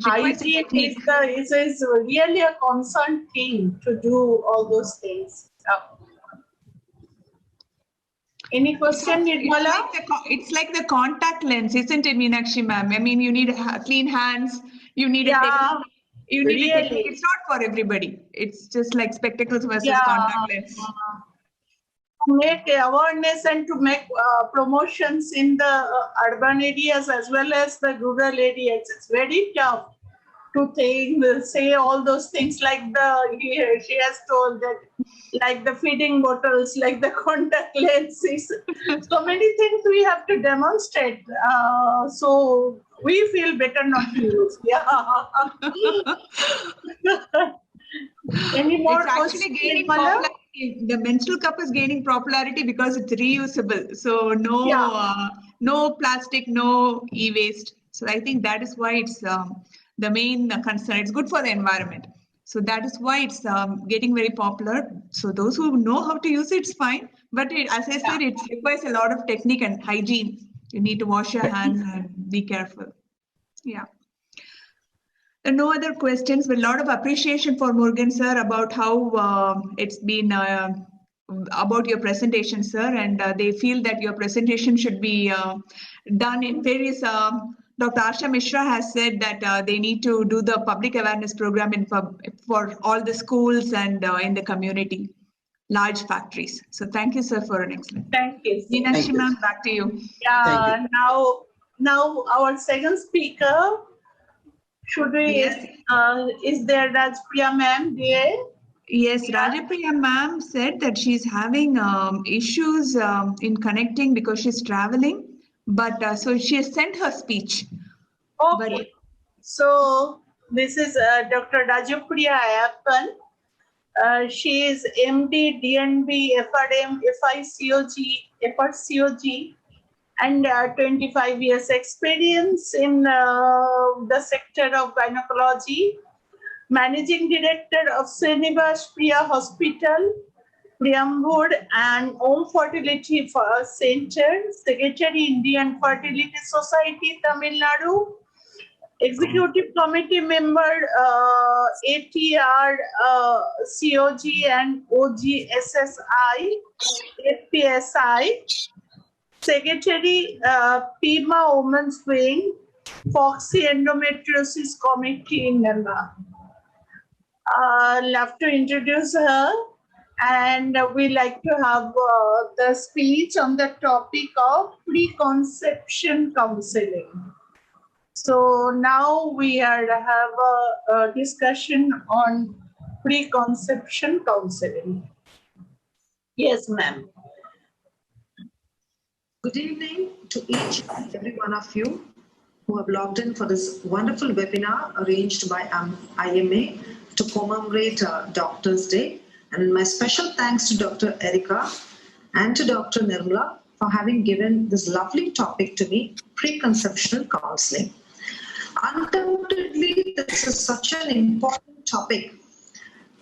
hygiene is really a concerned thing to do all those things. Any question, Nirmala?
It's like the contact lens, isn't it, Meenakshi ma'am? I mean, you need clean hands. You need a technique. You need a technique. It's not for everybody. It's just like spectacles versus contact lens.
To make awareness and to make promotions in the urban areas as well as the rural areas, it's very tough. to say all those things like she has told that, like the feeding bottles, like the contact lenses. So many things we have to demonstrate. So we feel better not to use. Yeah. Any more
It's actually gaining popularity. The menstrual cup is gaining popularity because it's reusable. So no plastic, no e-waste. So I think that is why it's the main concern. It's good for the environment. So that is why it's getting very popular. So those who know how to use it, it's fine. But as I said, it requires a lot of technique and hygiene. You need to wash your hands and be careful. Yeah. No other questions, but a lot of appreciation for Murugan sir about how it's been about your presentation, sir, and they feel that your presentation should be done in various. Dr. Asha Mishra has said that they need to do the public awareness program for all the schools and in the community, large factories. So thank you, sir, for an excellent.
Thank you.
Neenashri ma'am, back to you.
Yeah. Now our second speaker. Should we? Yes. Is there Rajpriya ma'am there?
Yes, Rajapriya ma'am said that she's having issues in connecting because she's traveling, but so she has sent her speech.
Okay. So this is Dr. Rajapriya Ayappan. She is MD, DNB, FRM, FRCOG, and 25 years experience in the sector of gynecology, managing director of Srinivas Priya Hospital, Priyamwood, and Om Fertility Center, secretary Indian Fertility Society, Tamil Nadu, executive committee member, ATR, COG and OGSSI, FPSI, Secretary, PIMA Women's Wing, Foxy Endometriosis Committee in Nella. Love to introduce her, and we like to have the speech on the topic of preconception counseling. So now we have a discussion on preconception counseling. Yes, ma'am.
Good evening to each and every one of you who have logged in for this wonderful webinar arranged by IMA to commemorate Doctors' Day. And my special thanks to Dr. Erica and to Dr. Nirmala for having given this lovely topic to me, preconceptional counseling. Undoubtedly, this is such an important topic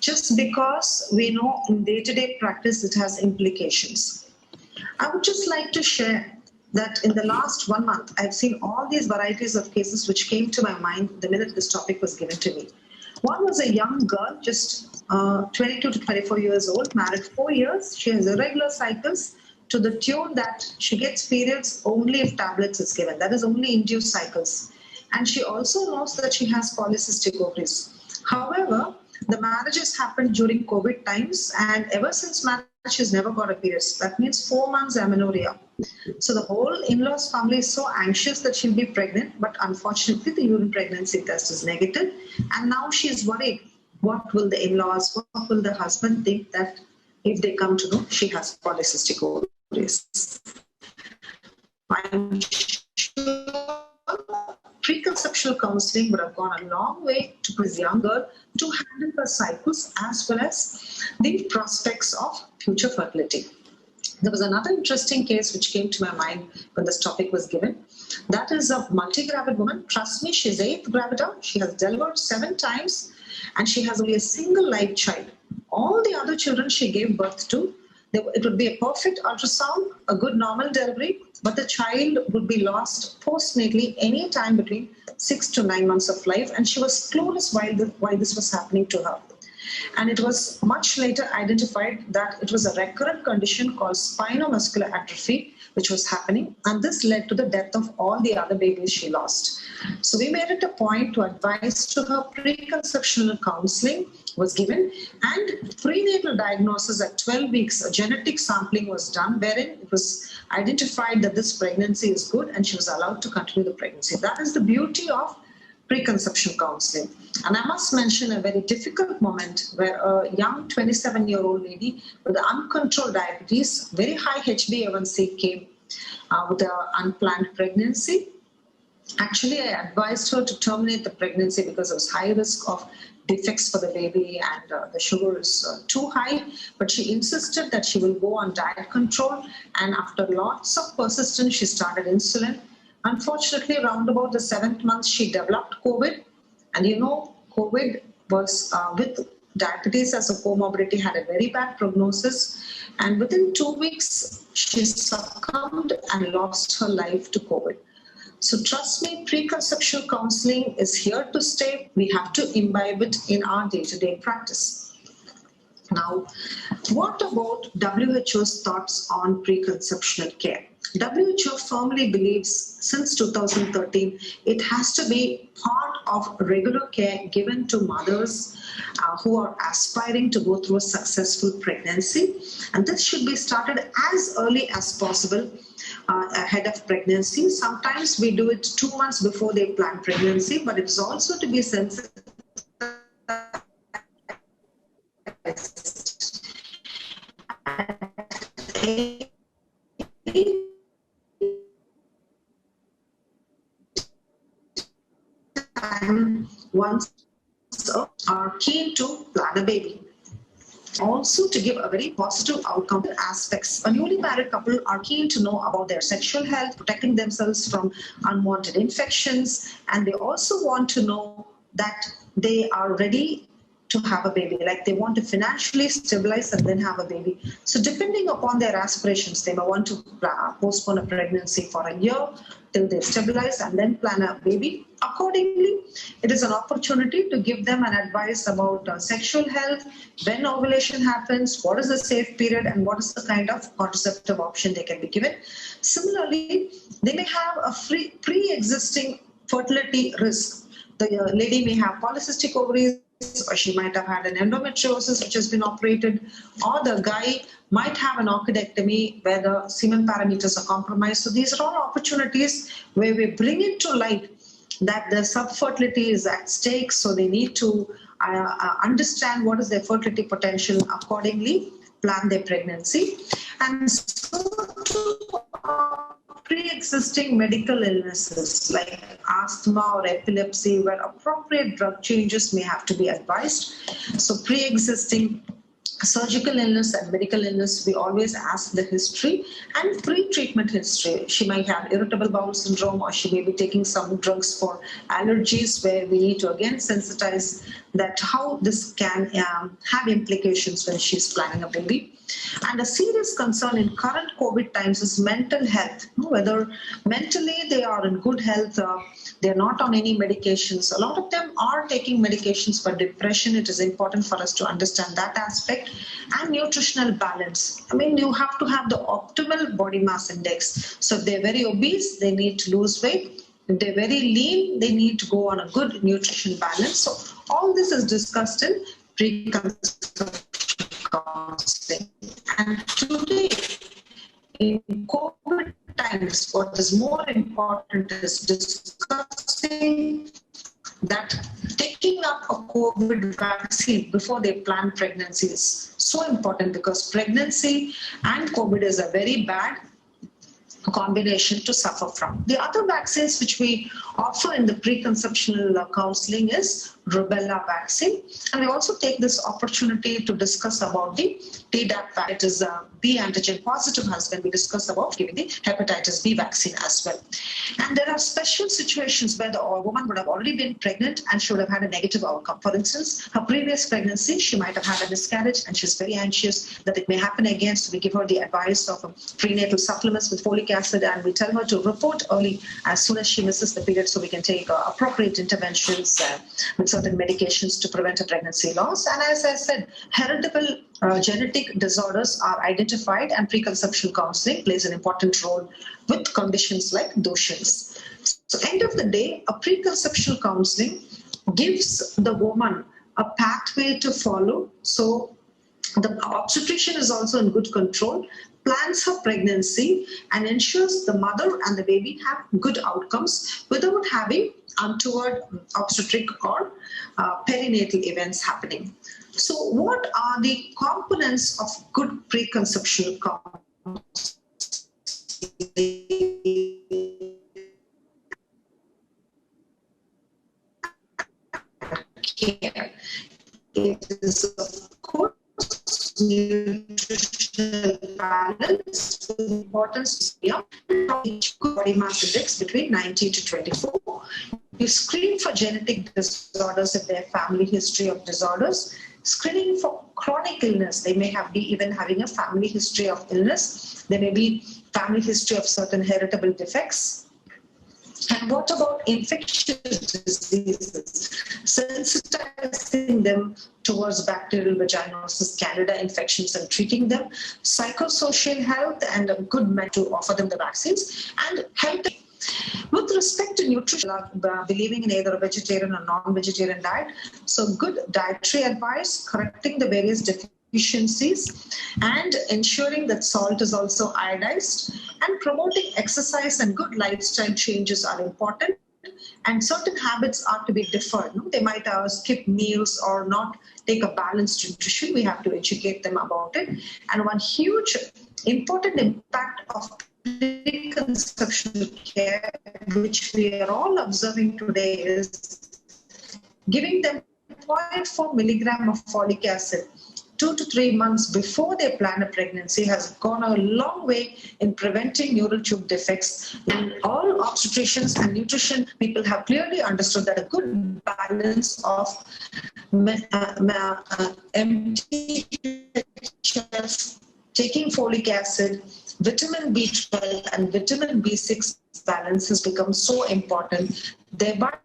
just because we know in day-to-day practice it has implications. I would just like to share that in the last 1 month, I've seen all these varieties of cases which came to my mind the minute this topic was given to me. One was a young girl, just 22 to 24 years old, married 4 years. She has irregular cycles to the tune that she gets periods only if tablets is given. That is only induced cycles. And she also knows that she has polycystic ovaries. However, the marriages happened during COVID times, and ever since marriage, she's never got a period. That means 4 months amenorrhea. So the whole in-laws family is so anxious that she'll be pregnant, but unfortunately the urine pregnancy test is negative. And now she's worried. What will the in-laws, what will the husband think that if they come to know she has polycystic ovaries? I'm sure preconceptual counseling would have gone a long way to this young girl to handle her cycles as well as the prospects of future fertility. There was another interesting case which came to my mind when this topic was given. That is a multi-gravid woman. Trust me, she's 8th gravida. She has delivered 7 times and she has only a single live child. All the other children she gave birth to, it would be a perfect ultrasound, a good normal delivery, but the child would be lost postnatally any time between 6 to 9 months of life, and she was clueless why this was happening to her. And it was much later identified that it was a recurrent condition called spinomuscular atrophy, which was happening, and this led to the death of all the other babies she lost. So we made it a point to advise to her preconceptional counseling was given, and prenatal diagnosis at 12 weeks, a genetic sampling was done, wherein it was identified that this pregnancy is good and she was allowed to continue the pregnancy. That is the beauty of preconception counseling. And I must mention a very difficult moment where a young 27-year-old lady with uncontrolled diabetes, very high HbA1c came with an unplanned pregnancy. Actually, I advised her to terminate the pregnancy because there was high risk of defects for the baby and the sugar is too high. But she insisted that she will go on diet control. And after lots of persistence, she started insulin. Unfortunately, around about the 7th month, she developed COVID. And you know, COVID was with diabetes as a comorbidity had a very bad prognosis. And within 2 weeks, she succumbed and lost her life to COVID. So trust me, preconception counseling is here to stay. We have to imbibe it in our day-to-day practice. Now, what about WHO's thoughts on preconceptional care? WHO firmly believes since 2013, it has to be part of regular care given to mothers who are aspiring to go through a successful pregnancy. And this should be started as early as possible ahead of pregnancy. Sometimes we do it 2 months before they plan pregnancy, but it's also to be sensitive. And once are keen to plan a baby. Also to give a very positive outcome aspects. A newly married couple are keen to know about their sexual health, protecting themselves from unwanted infections, and they also want to know that they are ready to have a baby, like they want to financially stabilize and then have a baby. So depending upon their aspirations, they may want to postpone a pregnancy for a year till they stabilize and then plan a baby. Accordingly, it is an opportunity to give them an advice about sexual health, when ovulation happens, what is the safe period, and what is the kind of contraceptive option they can be given. Similarly, they may have a pre-existing fertility risk. The lady may have polycystic ovaries, or she might have had an endometriosis which has been operated, or the guy might have an orchidectomy where the semen parameters are compromised. So these are all opportunities where we bring it to light that the subfertility is at stake, so they need to understand what is their fertility potential, accordingly plan their pregnancy. And so pre-existing medical illnesses like asthma or epilepsy, where appropriate drug changes may have to be advised. So pre-existing surgical illness and medical illness, we always ask the history and pre-treatment history. She might have irritable bowel syndrome, or she may be taking some drugs for allergies, where we need to again sensitize that how this can have implications when she's planning a baby. And a serious concern in current COVID times is mental health, whether mentally they are in good health, they're not on any medications. A lot of them are taking medications for depression. It is important for us to understand that aspect. And nutritional balance. I mean, you have to have the optimal body mass index. So if they're very obese, they need to lose weight. If they're very lean, they need to go on a good nutrition balance. So all this is discussed in preconception counseling. And today, in COVID times, what is more important is discussing that taking up a COVID vaccine before they plan pregnancy is so important, because pregnancy and COVID is a very bad combination to suffer from. The other vaccines which we offer in the preconceptional counseling is rubella vaccine, and we also take this opportunity to discuss about the Tdap vaccine. It is a B antigen positive husband. We discuss about giving the hepatitis B vaccine as well. And there are special situations where the woman would have already been pregnant and she would have had a negative outcome. For instance, her previous pregnancy, she might have had a miscarriage and she's very anxious that it may happen again. So we give her the advice of prenatal supplements with folic acid, and we tell her to report early as soon as she misses the period, so we can take appropriate interventions with certain medications to prevent a pregnancy loss. And as I said, heritable genetic disorders are identified, and preconception counseling plays an important role with conditions like Duchenne's. So end of the day, a preconception counseling gives the woman a pathway to follow. So the obstetrician is also in good control. plans her pregnancy and ensures the mother and the baby have good outcomes without having untoward obstetric or perinatal events happening. So what are the components of good preconception care? It is, of course, nutritional balance with importance of body mass index between 19 to 24. You screen for genetic disorders if they have family history of disorders. Screening for chronic illness, they may be even having a family history of illness. There may be family history of certain heritable defects. And what about infectious diseases? Sensitizing them towards bacterial vaginosis, candida infections and treating them. Psychosocial health and a good method to offer them the vaccines. And health. With respect to nutrition, believing in either a vegetarian or non-vegetarian diet, so good dietary advice, correcting the various deficiencies, and ensuring that salt is also iodized, and promoting exercise and good lifestyle changes are important. And certain habits are to be deferred. No? They might skip meals or not take a balanced nutrition. We have to educate them about it. And one huge important impact of preconceptional care, which we are all observing today, is giving them 0.4 milligram of folic acid 2 to 3 months before they plan a pregnancy has gone a long way in preventing neural tube defects. In all obstetricians and nutrition people have clearly understood that a good balance of MTHF, taking folic acid, vitamin B12 and vitamin B6 balance has become so important. Thereby,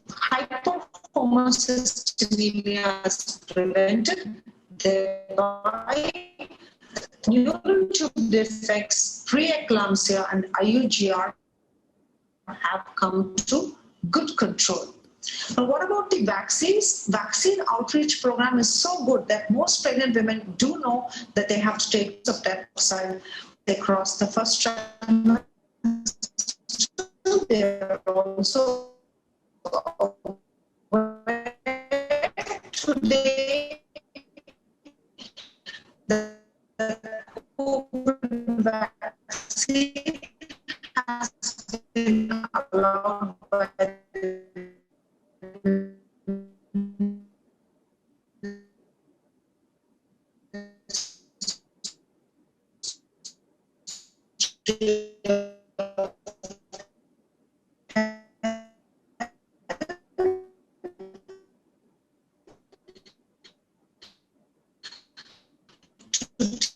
hyperhomocysteine is prevented. Thereby, neural tube defects, preeclampsia and IUGR have come to good control. Now, what about the vaccines? Vaccine outreach program is so good that most pregnant women do know that they have to take of testosterone. They cross the first trimester. They are also today the COVID vaccine has been allowed by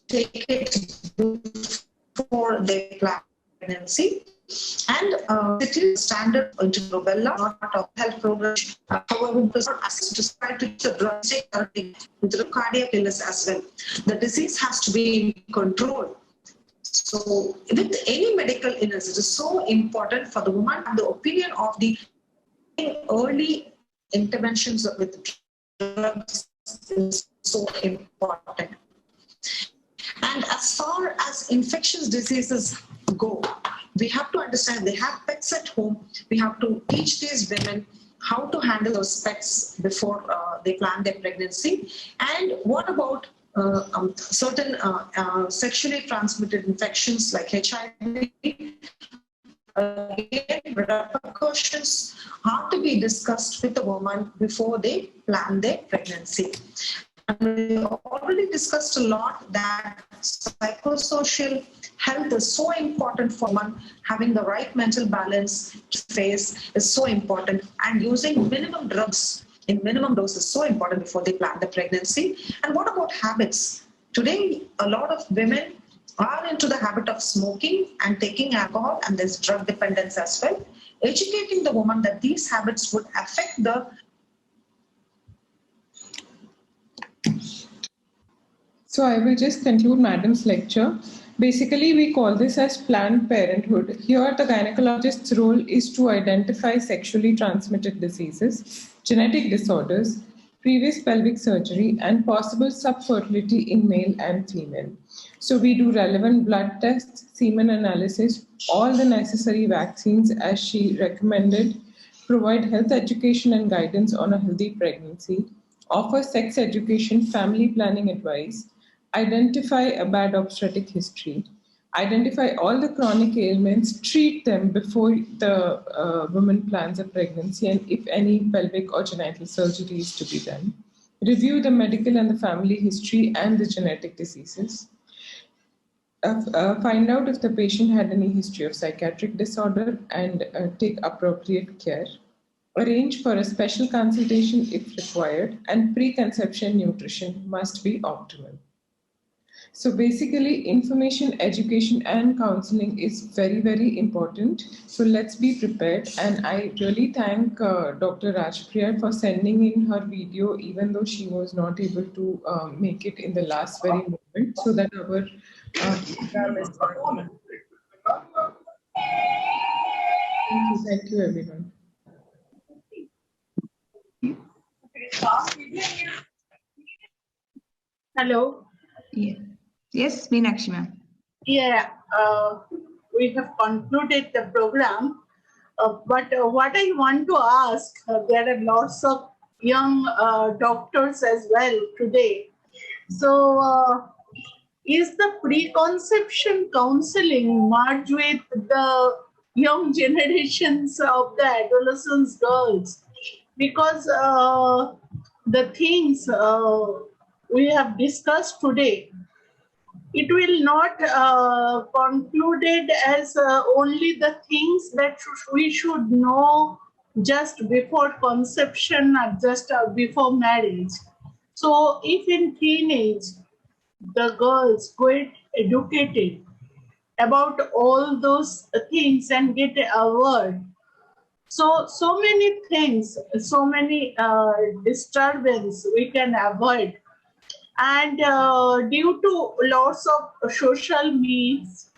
take it before they plan pregnancy. And it is standard into rubella, not part of health program. However, it does not assist to the drug with the cardiac illness as well. The disease has to be in control. So, with any medical illness, it is so important for the woman and the opinion of the early interventions with drugs is so important. And as far as infectious diseases go, we have to understand they have pets at home. We have to teach these women how to handle those pets before they plan their pregnancy. And what about certain sexually transmitted infections like HIV? Again, repercussions are to be discussed with the woman before they plan their pregnancy. And we already discussed a lot that psychosocial health is so important for one. Having the right mental balance phase is so important, and using minimum drugs in minimum dose is so important before they plan the pregnancy. And what about habits? Today, a lot of women are into the habit of smoking and taking alcohol, and there's drug dependence as well. Educating the woman that these habits would affect the
So I will just conclude Madam's lecture. Basically, we call this as Planned Parenthood. Here, the gynecologist's role is to identify sexually transmitted diseases, genetic disorders, previous pelvic surgery, and possible subfertility in male and female. So we do relevant blood tests, semen analysis, all the necessary vaccines as she recommended, provide health education and guidance on a healthy pregnancy, offer sex education, family planning advice, identify a bad obstetric history, identify all the chronic ailments, treat them before the woman plans a pregnancy, and if any pelvic or genital surgery is to be done, review the medical and the family history and the genetic diseases, find out if the patient had any history of psychiatric disorder and take appropriate care, arrange for a special consultation if required, and preconception nutrition must be optimal. So basically, information, education, and counseling is very, very important. So let's be prepared. And I really thank Dr. Rajpriya for sending in her video, even though she was not able to make it in the last very moment, so that our program is not. Thank you, everyone.
Hello.
Yeah. Yes, Meenakshi ma'am.
Yeah, we have concluded the program. But what I want to ask, there are lots of young doctors as well today. So is the preconception counseling merged with the young generations of the adolescents girls? Because the things we have discussed today, it will not concluded as only the things that we should know just before conception or just before marriage. So if in teenage, the girls get educated about all those things and get aware, so many things, so many disturbance we can avoid. And due to lots of social myths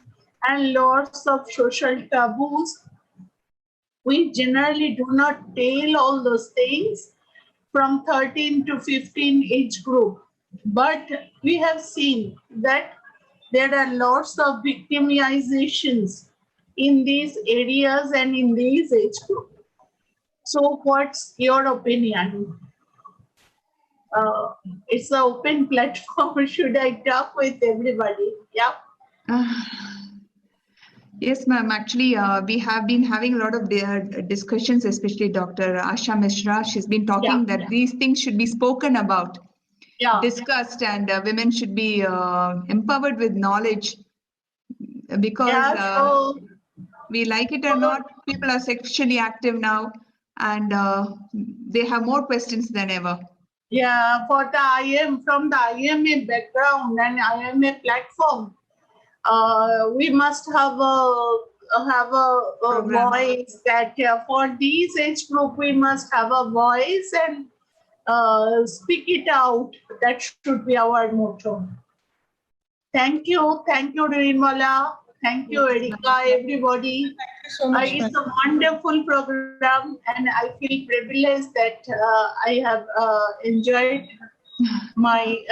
and lots of social taboos, we generally do not tell all those things from 13 to 15 age group. But we have seen that there are lots of victimizations in these areas and in these age group. So what's your opinion? It's an open platform. Should I talk with everybody? Yeah.
Yes, ma'am. Actually, we have been having a lot of discussions, especially Dr. Asha Mishra. She's been talking that these things should be spoken about, discussed, and women should be empowered with knowledge, because we like it or not, people are sexually active now, and they have more questions than ever.
Yeah, for the from the IMA background and IMA platform, we must have a voice that for these age group we must have a voice and speak it out. That should be our motto. Thank you, Nirmala. Thank you, Erika, everybody.
Thank you so much.
It's a wonderful program, and I feel privileged that I have enjoyed my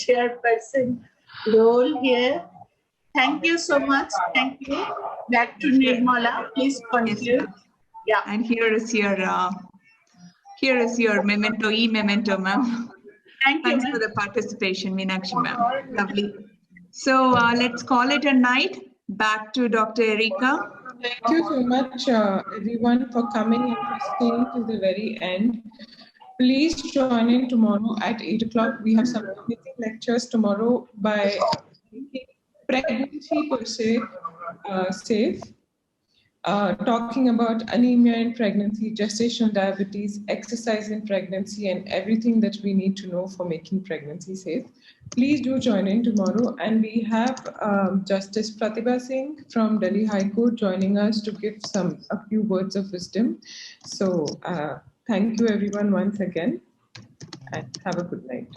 chairperson role here. Thank you so much. Thank you. Back to Nirmala. Please conclude.
Yeah. And here is your memento, memento, ma'am. Thanks for the participation, Meenakshi ma'am. Lovely. So let's call it a night. Back to Dr. Erika.
Thank you so much, everyone, for coming and for staying till the very end. Please join in tomorrow at 8 o'clock. We have some amazing lectures tomorrow by making pregnancy per se safe. Talking about anemia in pregnancy, gestational diabetes, exercise in pregnancy, and everything that we need to know for making pregnancy safe. Please do join in tomorrow. And we have Justice Pratibha Singh from Delhi High Court joining us to give a few words of wisdom. So thank you everyone once again, and have a good night.